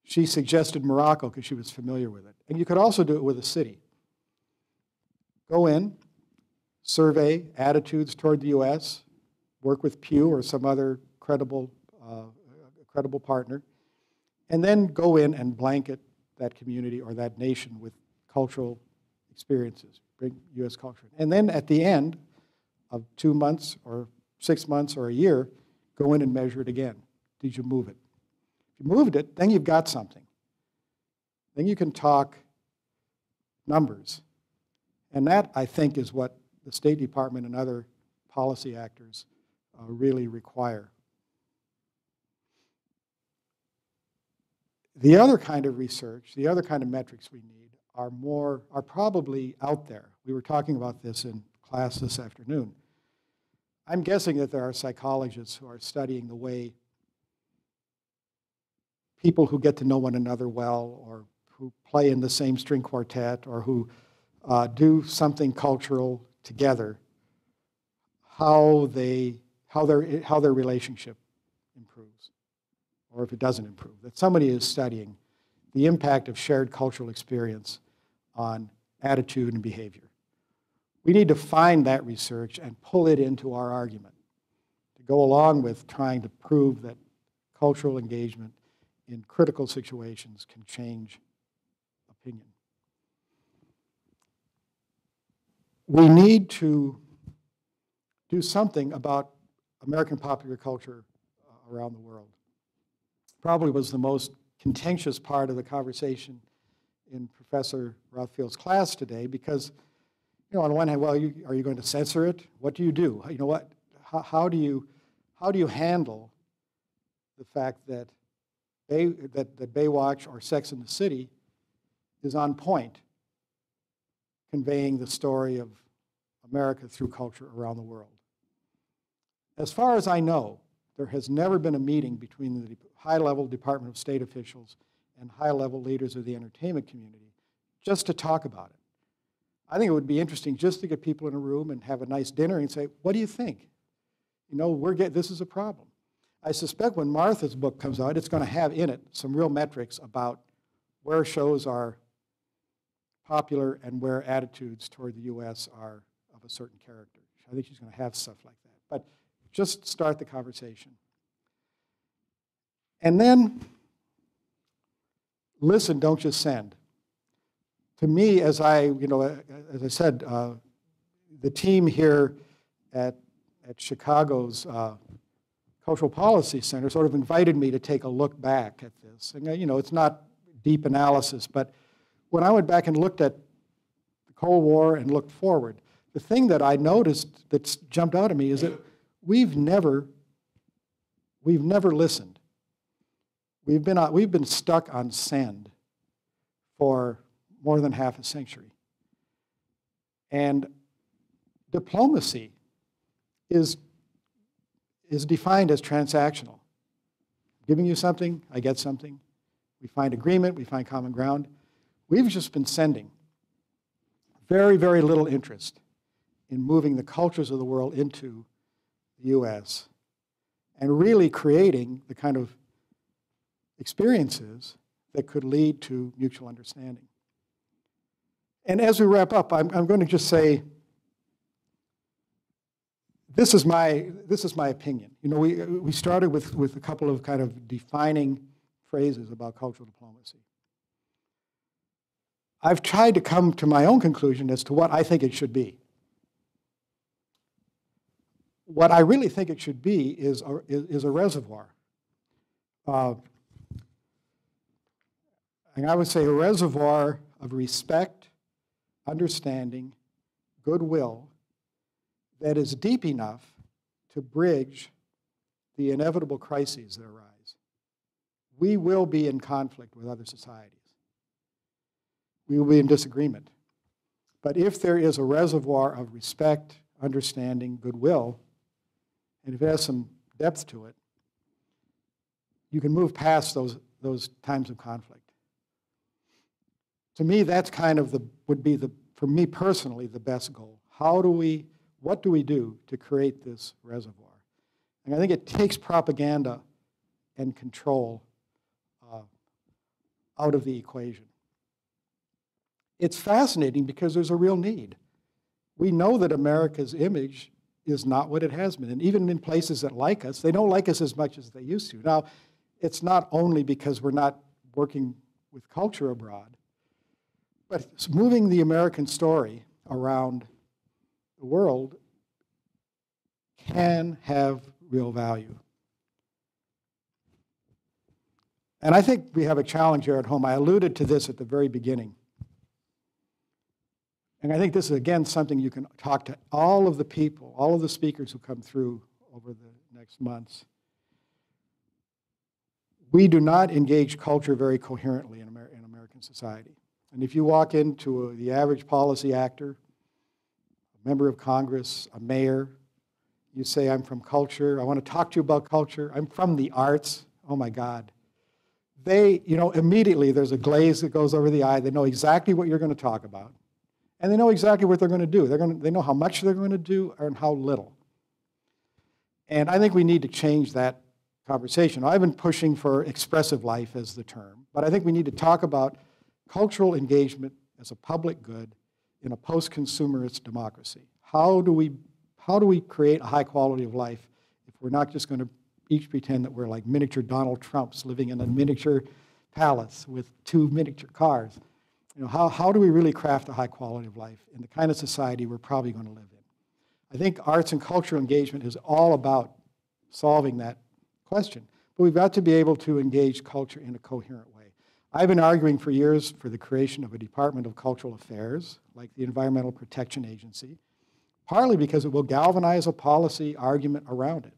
She suggested Morocco because she was familiar with it. And you could also do it with a city. Go in, survey attitudes toward the U.S., work with Pew or some other credible partner, and then go in and blanket that community or that nation with cultural experiences, bring U.S. culture. And then at the end of 2 months or 6 months or a year, go in and measure it again. Did you move it? If you moved it, then you've got something. Then you can talk numbers. And that, I think, is what the State Department and other policy actors really require. The other kind of research, the other kind of metrics we need are probably out there. We were talking about this in class this afternoon. I'm guessing that there are psychologists who are studying the way people who get to know one another well, or who play in the same string quartet, or who do something cultural together, how their relationship improves, or if it doesn't improve. That somebody is studying the impact of shared cultural experience on attitude and behavior. We need to find that research and pull it into our argument to go along with trying to prove that cultural engagement in critical situations can change opinion. We need to do something about American popular culture around the world. Probably was the most contentious part of the conversation in Professor Rothfield's class today, because, on the one hand, well, are you going to censor it? What do you do? How do you handle the fact that Baywatch or Sex and the City is on point, conveying the story of America through culture around the world? As far as I know, there has never been a meeting between the high-level Department of State officials and high-level leaders of the entertainment community just to talk about it. I think it would be interesting just to get people in a room and have a nice dinner and say, what do you think? This is a problem. I suspect when Martha's book comes out, it's going to have in it some real metrics about where shows are popular and where attitudes toward the U.S. are of a certain character. I think she's going to have stuff like that. But just start the conversation. And then listen, don't just send. To me, as I said, the team here at Chicago's Cultural Policy Center sort of invited me to take a look back at this. And it's not deep analysis, but when I went back and looked at the Cold War and looked forward, the thing that I noticed that's jumped out at me is that we've never listened. We've been stuck on send for more than half a century. And diplomacy is defined as transactional. Giving you something, I get something. We find agreement, we find common ground. We've just been sending. Very, very little interest in moving the cultures of the world into the U.S. and really creating the kind of experiences that could lead to mutual understanding. And as we wrap up, I'm going to just say, this is my opinion. We started with a couple of kind of defining phrases about cultural diplomacy. I've tried to come to my own conclusion as to what I think it should be. What I really think it should be is a reservoir. And I would say a reservoir of respect, understanding, goodwill that is deep enough to bridge the inevitable crises that arise. We will be in conflict with other societies. We will be in disagreement. But if there is a reservoir of respect, understanding, goodwill, and if it has some depth to it, you can move past those times of conflict. To me, that's kind of would be for me personally, the best goal. What do we do to create this reservoir? And I think it takes propaganda and control out of the equation. It's fascinating because there's a real need. We know that America's image is not what it has been. And even in places that like us, they don't like us as much as they used to. Now, it's not only because we're not working with culture abroad, but it's moving the American story around the world can have real value. And I think we have a challenge here at home. I alluded to this at the very beginning. And I think this is, again, something you can talk to all of the people, all of the speakers who come through over the next months. We do not engage culture very coherently in American society. And if you walk into the average policy actor, a member of Congress, a mayor, you say, I'm from culture, I want to talk to you about culture, I'm from the arts, oh my God. They, immediately there's a glaze that goes over the eye, they know exactly what you're going to talk about. And they know exactly what they're going to do. They know how much they're going to do and how little. And I think we need to change that conversation. I've been pushing for expressive life as the term, but I think we need to talk about cultural engagement as a public good in a post-consumerist democracy. How do we create a high quality of life if we're not just going to each pretend that we're like miniature Donald Trumps living in a miniature palace with 2 miniature cars? How do we really craft a high quality of life in the kind of society we're probably going to live in? I think arts and cultural engagement is all about solving that question. But we've got to be able to engage culture in a coherent way. I've been arguing for years for the creation of a Department of Cultural Affairs, like the Environmental Protection Agency, partly because it will galvanize a policy argument around it.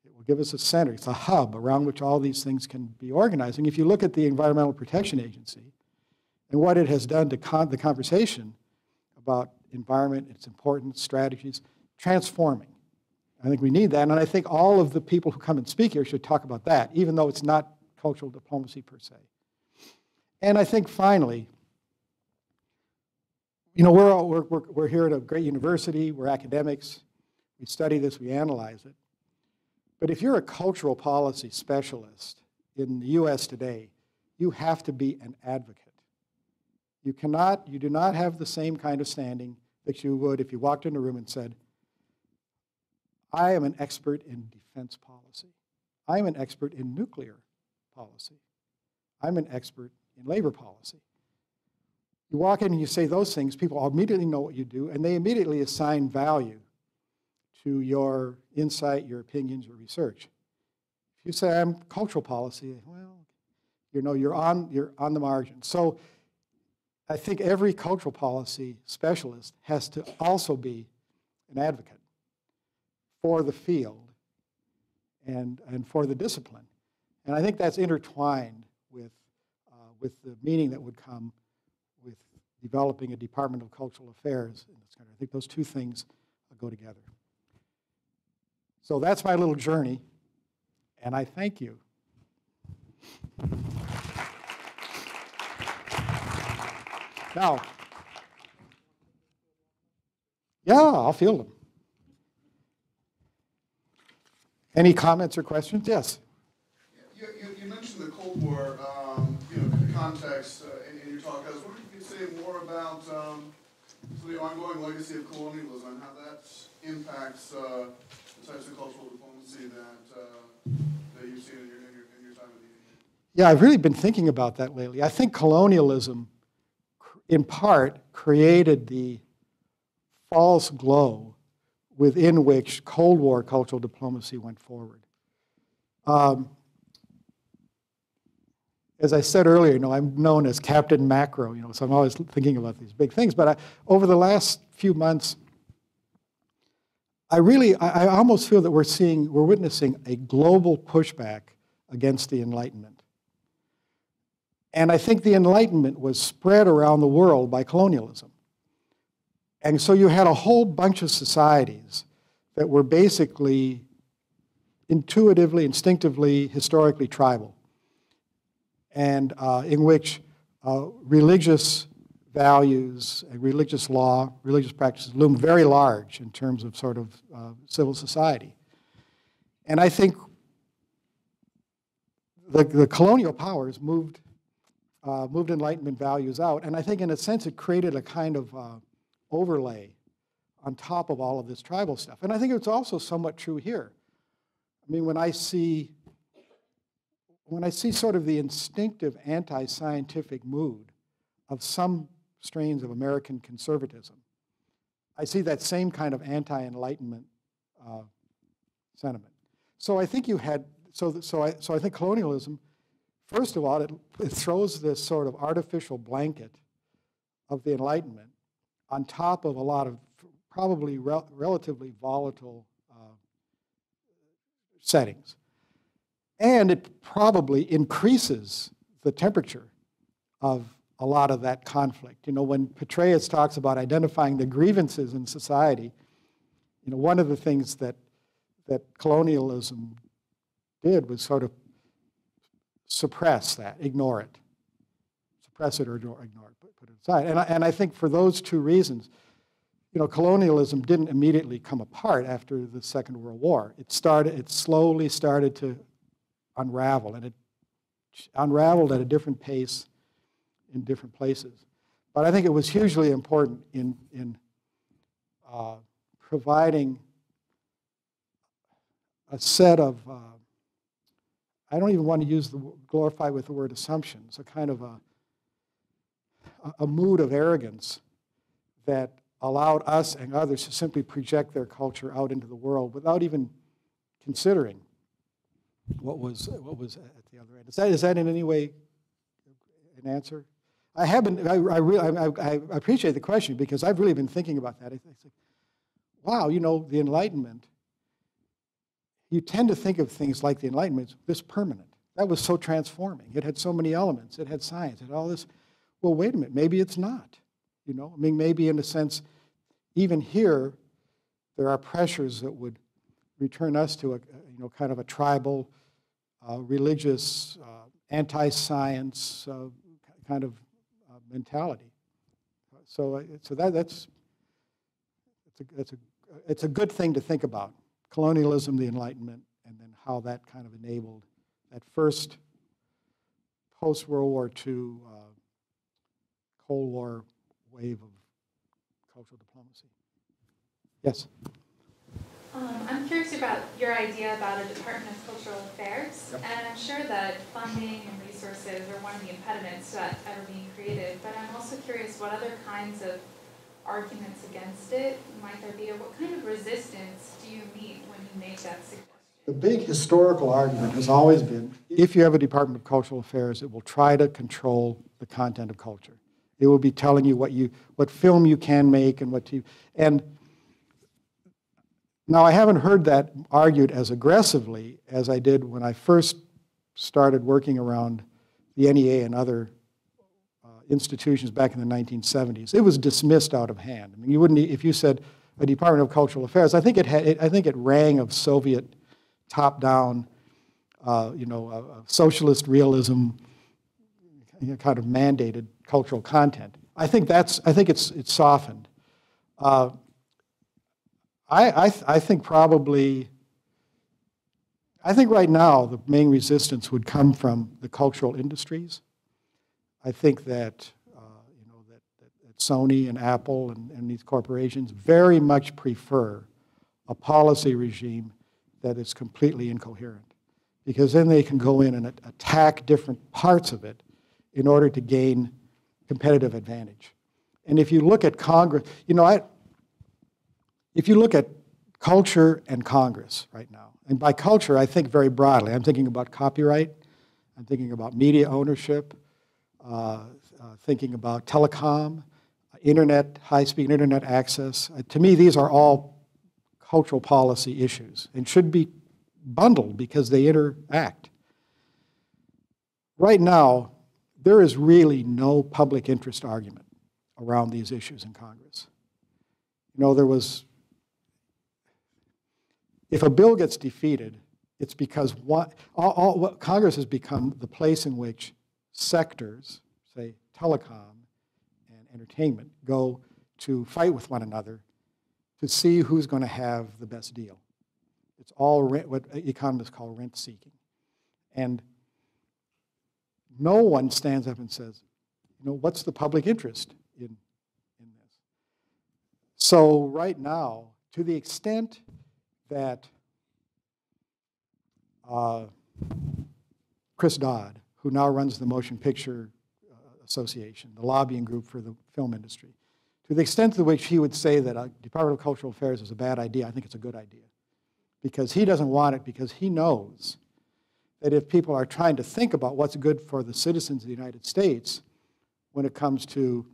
It will give us a center. It's a hub around which all these things can be organized. And if you look at the Environmental Protection Agency, and what it has done to the conversation about environment, its importance, strategies, transforming. I think we need that, and I think all of the people who come and speak here should talk about that, even though it's not cultural diplomacy per se. And I think finally, we're here at a great university, we're academics, we study this, we analyze it. But if you're a cultural policy specialist in the US today, you have to be an advocate. You do not have the same kind of standing that you would if you walked in a room and said, I am an expert in defense policy. I'm an expert in nuclear policy. I'm an expert in labor policy. You walk in and you say those things, people immediately know what you do, and they immediately assign value to your insight, your opinions, your research. If you say, I'm cultural policy, well, you're on the margin. So I think every cultural policy specialist has to also be an advocate for the field and for the discipline. And I think that's intertwined with the meaning that would come with developing a Department of Cultural Affairs in this country. I think those two things go together. So that's my little journey, and I thank you. Now, yeah, I'll field them. Any comments or questions? Yes. You mentioned the Cold War, the context in your talk. I was wondering if you could say more about the ongoing legacy of colonialism and how that impacts the types of cultural diplomacy that you've seen in your time with the Yeah, I've really been thinking about that lately. I think colonialism, in part, created the false glow within which Cold War cultural diplomacy went forward. as I said earlier, I'm known as Captain Macro, so I'm always thinking about these big things. But over the last few months, I almost feel that we're witnessing a global pushback against the Enlightenment. And I think the Enlightenment was spread around the world by colonialism. And so you had a whole bunch of societies that were basically intuitively, instinctively, historically tribal, and in which religious values and religious law, religious practices loom very large in terms of sort of civil society. And I think the colonial powers moved Enlightenment values out, and I think in a sense it created a kind of overlay on top of all of this tribal stuff. And I think it's also somewhat true here. I mean, when I see sort of the instinctive anti-scientific mood of some strains of American conservatism, I see that same kind of anti-Enlightenment sentiment. So I think you had, so I think colonialism, first of all, it throws this sort of artificial blanket of the Enlightenment on top of a lot of probably relatively volatile settings. And it probably increases the temperature of a lot of that conflict. When Petraeus talks about identifying the grievances in society, one of the things that colonialism did was sort of suppress that, ignore it. Suppress it or ignore it, put it aside. And I think for those two reasons, colonialism didn't immediately come apart after the Second World War. It slowly started to unravel, and it unraveled at a different pace in different places. But I think it was hugely important in providing a set of, I don't even want to glorify with the word assumptions, a kind of a mood of arrogance that allowed us and others to simply project their culture out into the world without even considering what was at the other end. Is that in any way an answer? I appreciate the question because I've really been thinking about that. I think, wow, the Enlightenment, you tend to think of things like the Enlightenment as this permanent. That was so transforming. It had so many elements. It had science. It had all this. Well, wait a minute. Maybe it's not. I mean, maybe in a sense, even here, there are pressures that would return us to a kind of a tribal, religious, anti-science kind of mentality. So it's a good thing to think about. Colonialism, the Enlightenment, and then how that kind of enabled that first post-World War II Cold War wave of cultural diplomacy. Yes? I'm curious about your idea about a Department of Cultural Affairs, Yep. And I'm sure that funding and resources are one of the impediments to that ever being created, but I'm also curious what other kinds of arguments against it might there be, or what kind of resistance do you meet when you make that suggestion? The big historical argument has always been, if you have a Department of Cultural Affairs, it will try to control the content of culture. It will be telling you what film you can make and what TV. And now I haven't heard that argued as aggressively as I did when I first started working around the NEA and other institutions back in the 1970s. It was dismissed out of hand. I mean, you wouldn't, if you said a Department of Cultural Affairs, I think it rang of Soviet top-down, socialist realism, kind of mandated cultural content. I think it's softened. I think right now the main resistance would come from the cultural industries. I think that that Sony and Apple and these corporations very much prefer a policy regime that is completely incoherent, because then they can go in and attack different parts of it in order to gain competitive advantage. And if you look at Congress, if you look at culture and Congress right now, and by culture I think very broadly, I'm thinking about copyright, I'm thinking about media ownership, thinking about telecom, internet, high-speed internet access. To me, these are all cultural policy issues and should be bundled because they interact. Right now, there is really no public interest argument around these issues in Congress. You know, if a bill gets defeated, it's because Congress has become the place in which sectors, say telecom and entertainment, go to fight with one another to see who's going to have the best deal. It's all what economists call rent seeking. And no one stands up and says, you know, what's the public interest in this? So right now, to the extent that Chris Dodd, who now runs the Motion Picture Association, the lobbying group for the film industry, to the extent to which he would say that Department of Cultural Affairs is a bad idea, I think it's a good idea. Because he doesn't want it, because he knows that if people are trying to think about what's good for the citizens of the United States when it comes to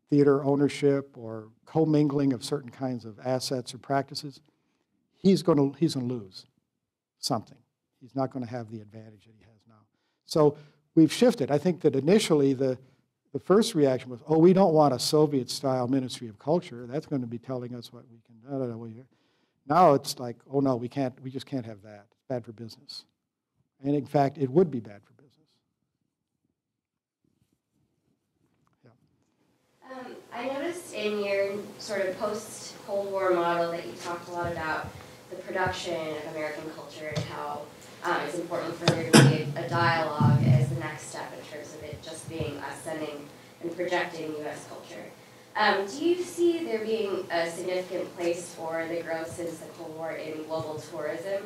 theater ownership or commingling of certain kinds of assets or practices, he's going to lose something. He's not going to have the advantage that he has now. So we've shifted. I think that initially the first reaction was, oh, we don't want a Soviet-style Ministry of Culture. That's going to be telling us what we can. Now it's like, oh no, we just can't have that. It's bad for business. And in fact, it would be bad for business. Yeah. I noticed in your sort of post-Cold War model that you talked a lot about the production of American culture and how it's important for there to be a dialogue as the next step in terms of it just being us sending and projecting U.S. culture. Do you see there being a significant place for the growth since the Cold War in global tourism?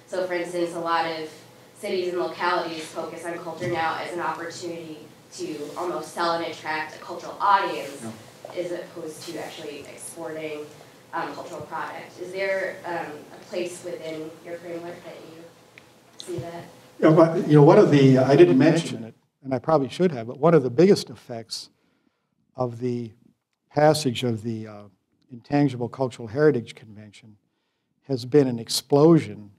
So for instance, a lot of cities and localities focus on culture now as an opportunity to almost sell and attract a cultural audience as opposed to actually exporting cultural product. Is there a place within your framework that you see that? You know, one of the, I didn't mention it, and I probably should have, but one of the biggest effects of the passage of the Intangible Cultural Heritage Convention has been an explosion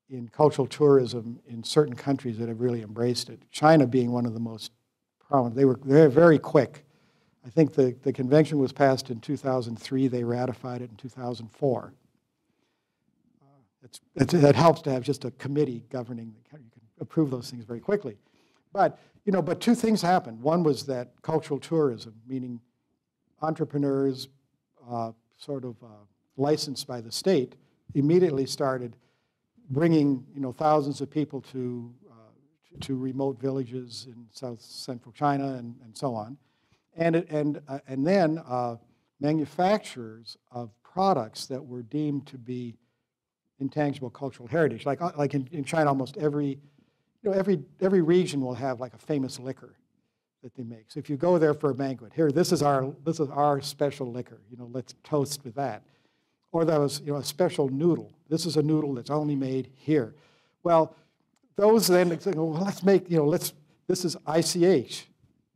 in cultural tourism in certain countries that have really embraced it. China being one of the most prominent. They're very quick. I think the convention was passed in 2003. They ratified it in 2004. That helps to have just a committee governing. You can approve those things very quickly. But two things happened. One was that cultural tourism, meaning entrepreneurs licensed by the state, immediately started bringing thousands of people to remote villages in south central China and so on, and then manufacturers of products that were deemed to be intangible cultural heritage, like in China, almost every region will have like a famous liquor that they make. So if you go there for a banquet, here, this is our special liquor. Let's toast with that. Or that was a special noodle. This is a noodle that's only made here. Well, those then well, let's make this is ICH,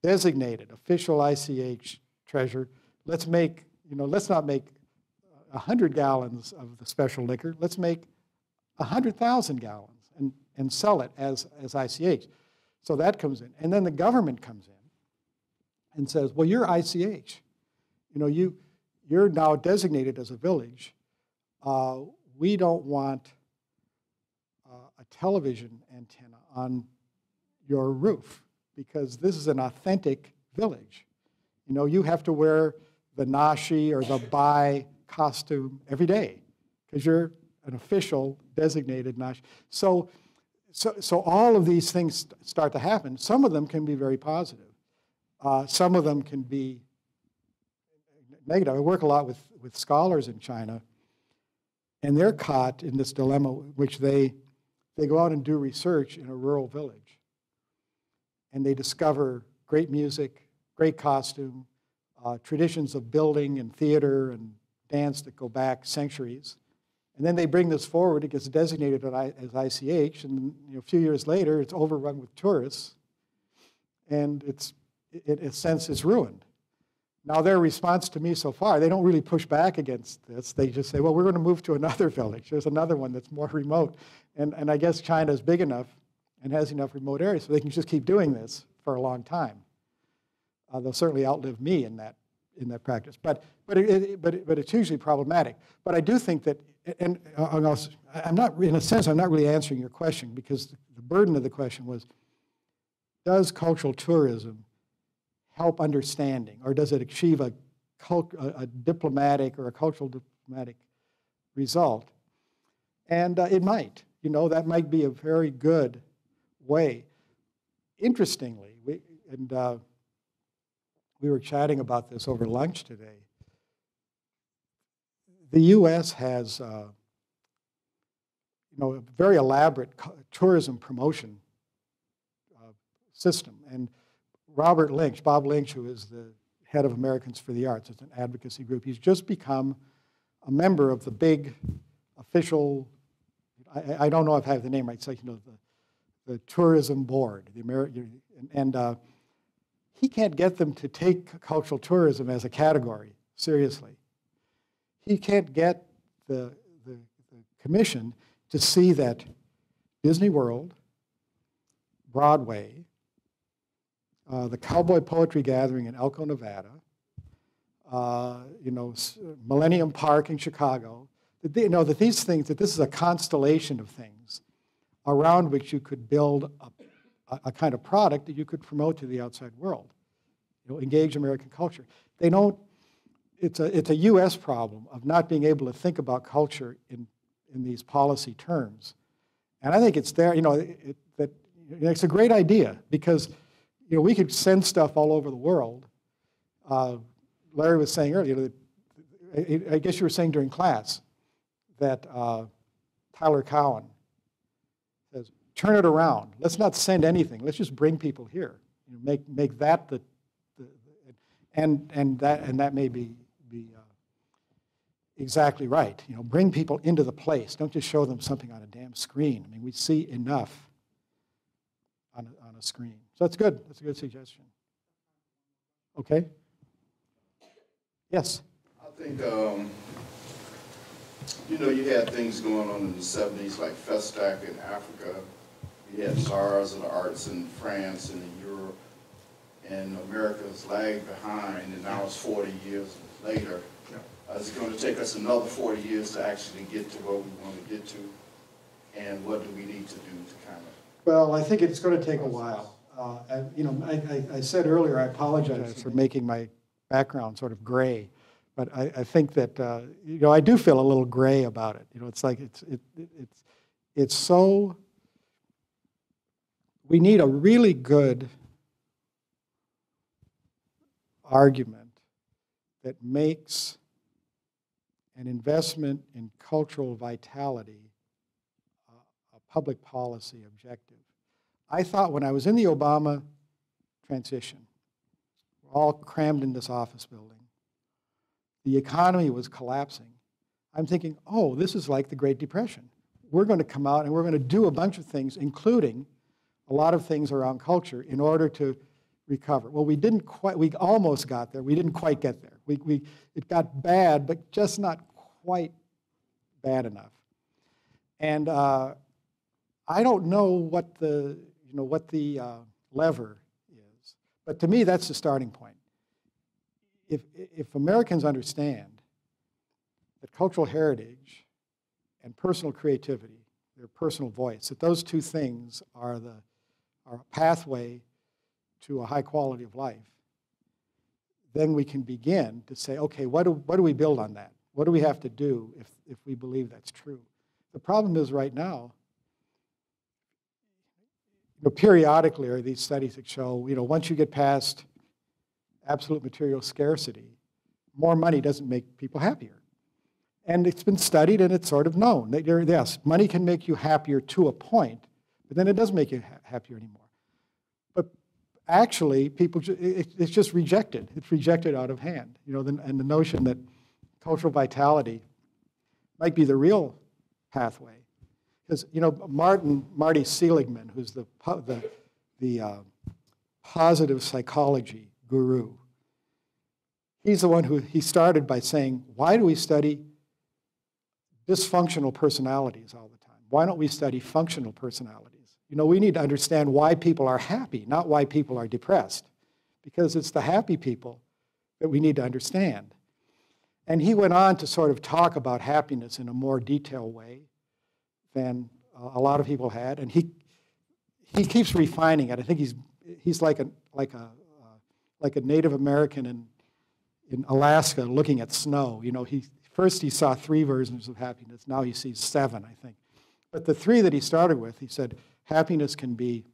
designated official ICH treasure. Let's make let's not make 100 gallons of the special liquor. Let's make 100,000 gallons and sell it as ICH. So that comes in, and then the government comes in and says, well, you're ICH. You're now designated as a village. We don't want a television antenna on your roof because this is an authentic village. You have to wear the nashi or the bai costume every day because you're an official designated nashi. So all of these things start to happen. Some of them can be very positive. Some of them can be negative. I work a lot with scholars in China, and they're caught in this dilemma, which they go out and do research in a rural village, and they discover great music, great costume, traditions of building and theater and dance that go back centuries, And then they bring this forward, it gets designated as ICH, and a few years later, it's overrun with tourists, and in a sense, it's ruined. Now, their response to me so far, they don't really push back against this. They just say, well, we're going to move to another village. There's another one that's more remote. And I guess China is big enough and has enough remote areas so they can just keep doing this for a long time. They'll certainly outlive me in that practice. But it's usually problematic. But I do think that, and I'm not, in a sense, I'm not really answering your question, because the burden of the question was, does cultural tourism help understanding, or does it achieve a diplomatic or a cultural diplomatic result? And it might. That might be a very good way. Interestingly, we were chatting about this over lunch today. The U.S. has a very elaborate tourism promotion system. And Bob Lynch, who is the head of Americans for the Arts, it's an advocacy group, he's just become a member of the big official, I don't know if I have the name right, it's like, the tourism board, and he can't get them to take cultural tourism as a category seriously. He can't get the commission to see that Disney World, Broadway, the Cowboy Poetry Gathering in Elko, Nevada, Millennium Park in Chicago, that these things, that this is a constellation of things around which you could build a kind of product that you could promote to the outside world, engage American culture. They don't. It's a U.S. problem of not being able to think about culture in these policy terms, and I think it's there. It's a great idea because we could send stuff all over the world. Larry was saying earlier, I guess you were saying during class that Tyler Cowen says, turn it around. Let's not send anything. Let's just bring people here. Make that and that may be exactly right. Bring people into the place. Don't just show them something on a damn screen. I mean, we see enough on a screen. So that's good. That's a good suggestion. Okay. Yes. I think you had things going on in the 70s like Festac in Africa. You had SARS of the arts in France and in Europe, and America's lagged behind, and now it's 40 years later. It's going to take us another 40 years to actually get to where we want to get to, and what do we need to do to kind of... Well, I think it's going to take a while. I said earlier, I apologize for making my background sort of gray, but I think that I do feel a little gray about it. It's like it's so. We need a really good argument that makes an investment in cultural vitality a public policy objective. I thought when I was in the Obama transition, we're all crammed in this office building, the economy was collapsing. I'm thinking, oh, this is like the Great Depression. We're going to come out and we're going to do a bunch of things, including a lot of things around culture, in order to recover. Well, we almost got there. We didn't quite get there. It got bad, but just not quite bad enough. And I don't know what the lever is, but to me, that's the starting point. If Americans understand that cultural heritage and personal creativity, their personal voice, that those two things are a pathway to a high quality of life, then we can begin to say, okay, what do we build on that? What do we have to do if we believe that's true? The problem is right now, periodically are these studies that show, once you get past absolute material scarcity, more money doesn't make people happier. And it's been studied and it's sort of known that, yes, money can make you happier to a point, but then it doesn't make you happier anymore. But actually, it's just rejected. It's rejected out of hand. And the notion that cultural vitality might be the real pathway. Because, you know, Marty Seligman, who's the positive psychology guru, he's the one he started by saying, why do we study dysfunctional personalities all the time? Why don't we study functional personalities? You know, we need to understand why people are happy, not why people are depressed, because it's the happy people that we need to understand. And he went on to sort of talk about happiness in a more detailed way than a lot of people had, and he keeps refining it. I think he's like a Native American in Alaska looking at snow. You know, first he saw 3 versions of happiness. Now he sees 7, I think. But the 3 that he started with, he said, happiness can be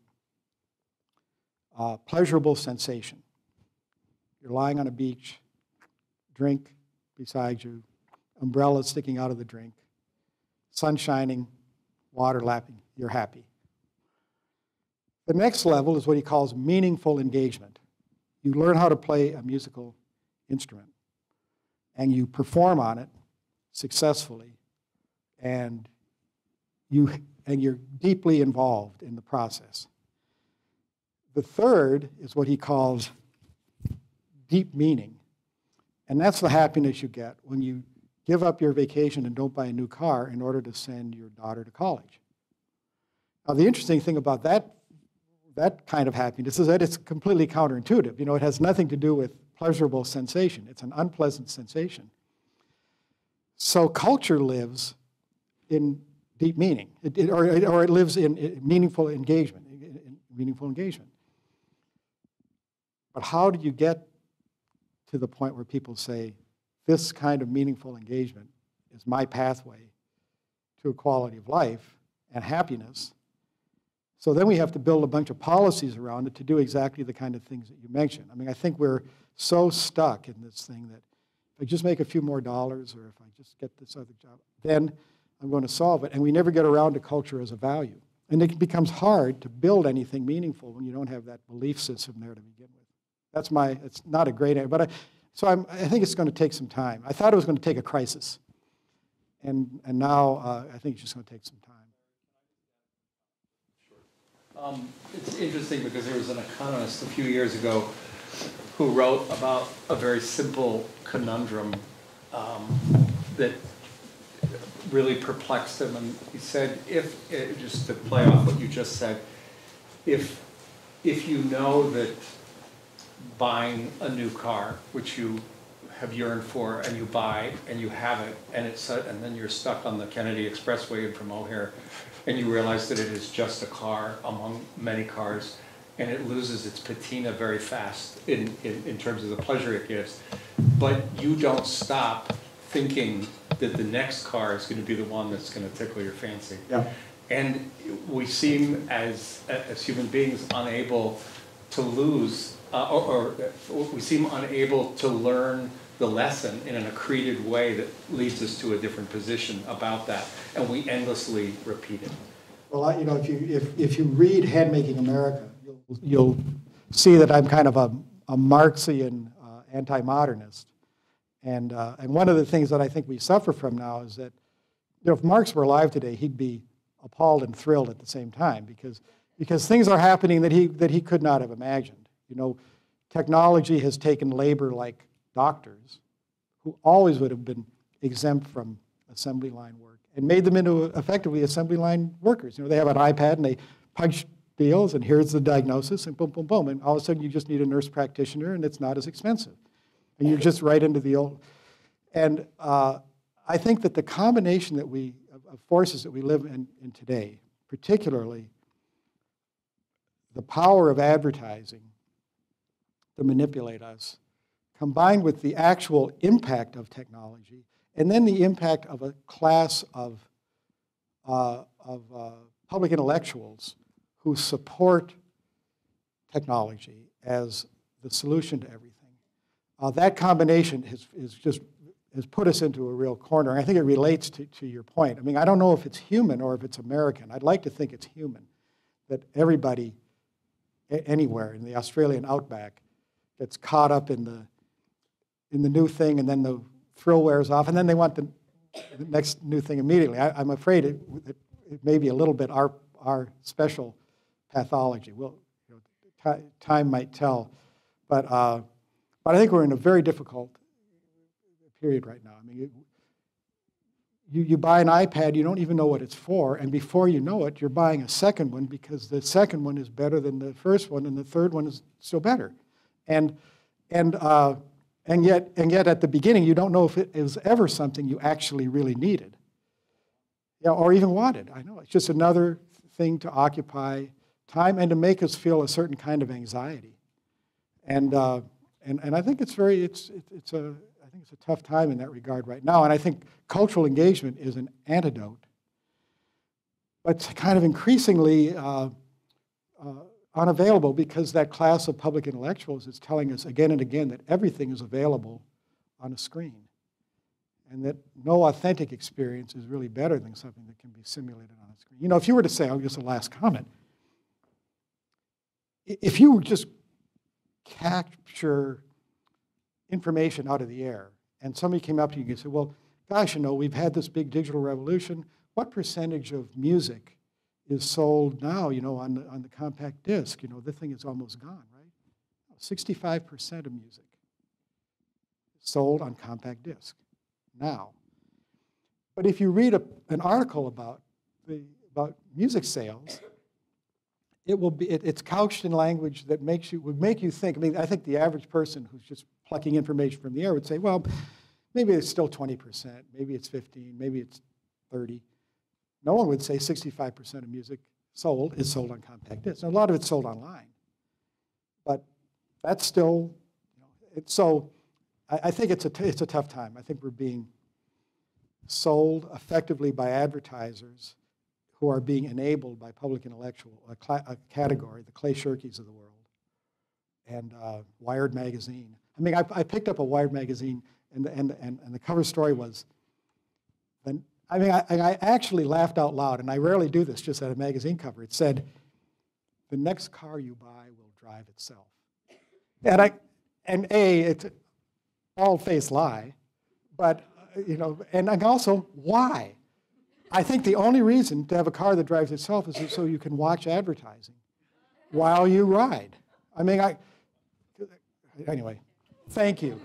pleasurable sensation. You're lying on a beach, drink beside you, umbrella sticking out of the drink, sun shining, water lapping, you're happy. The next level is what he calls meaningful engagement. You learn how to play a musical instrument, and you perform on it successfully, and you're deeply involved in the process. The third is what he calls deep meaning, and that's the happiness you get when you give up your vacation and don't buy a new car in order to send your daughter to college. Now, the interesting thing about that kind of happiness is that it's completely counterintuitive. You know, it has nothing to do with pleasurable sensation. It's an unpleasant sensation. So culture lives in deep meaning, or it lives in meaningful engagement. But how do you get to the point where people say, this kind of meaningful engagement is my pathway to a quality of life and happiness? So then we have to build a bunch of policies around it to do exactly the kind of things that you mentioned. I mean, I think we're so stuck in this thing that if I just make a few more dollars, or if I just get this other job, then I'm going to solve it. And we never get around to culture as a value. And it becomes hard to build anything meaningful when you don't have that belief system there to begin with. It's not a great answer, but I think it's going to take some time. I thought it was going to take a crisis. And now I think it's just going to take some time. It's interesting because there was an economist a few years ago who wrote about a very simple conundrum that really perplexed him. And he said, just to play off what you just said, if you know that buying a new car, which you have yearned for, and you buy, and you have it, and then you're stuck on the Kennedy Expressway from O'Hare, and you realize that it is just a car among many cars, and it loses its patina very fast in terms of the pleasure it gives. But you don't stop thinking that the next car is going to be the one that's going to tickle your fancy. Yeah. And we seem, as human beings, unable to lose, or we seem unable to learn the lesson in an accreted way that leads us to a different position about that, and we endlessly repeat it. Well, you know, if you read Handmaking America, you'll see that I'm kind of a Marxian anti-modernist, and one of the things that I think we suffer from now is that, you know, if Marx were alive today, he'd be appalled and thrilled at the same time, because things are happening that he could not have imagined. You know, technology has taken labor like doctors, who always would have been exempt from assembly line work, and made them into effectively assembly line workers. You know, they have an iPad and they punch deals, and here's the diagnosis, and boom, boom, boom, and all of a sudden you just need a nurse practitioner, and it's not as expensive, and you're just right into the old. And I think that the combination of forces that we live in today, particularly the power of advertising to manipulate us, combined with the actual impact of technology, and then the impact of a class of public intellectuals who support technology as the solution to everything. That combination has put us into a real corner. And I think it relates to your point. I mean, I don't know if it's human or if it's American. I'd like to think it's human, that everybody anywhere in the Australian outback gets caught up in the new thing, and then the thrill wears off, and then they want the next new thing immediately. I'm afraid it may be a little bit our special pathology. Well, time might tell, but I think we're in a very difficult period right now. I mean, you buy an iPad, you don't even know what it's for, and before you know it, you're buying a second one because the second one is better than the first one, and the third one is still better. And yet at the beginning, you don't know if it was ever something you actually really needed, or even wanted. I know, it's just another thing to occupy time and to make us feel a certain kind of anxiety. And I think it's a tough time in that regard right now. And I think cultural engagement is an antidote, but it's kind of increasingly unavailable because that class of public intellectuals is telling us again and again that everything is available on a screen, and that no authentic experience is really better than something that can be simulated on a screen. You know, if you were to say, just a last comment, if you just capture information out of the air, and somebody came up to you and said, well, gosh, you know, we've had this big digital revolution. What percentage of music is sold now, you know, on the compact disc? You know, the thing is almost gone, right? 65% of music sold on compact disc now. But if you read an article about music sales, it's couched in language that would make you think. I mean, I think the average person who's just plucking information from the air would say, well, maybe it's still 20%, maybe it's 15, maybe it's 30. No one would say 65% of music is sold on compact disc. And a lot of it's sold online. But that's still, so I think it's a tough time. I think we're being sold effectively by advertisers who are being enabled by public intellectual, a category, the Clay Shirkies of the world, and Wired magazine. I mean, I picked up a Wired magazine, and the cover story was, I actually laughed out loud, and I rarely do this just at a magazine cover. It said, "The next car you buy will drive itself." And it's a bald-faced lie, but and also why? I think the only reason to have a car that drives itself is so you can watch advertising while you ride. I mean, anyway, thank you.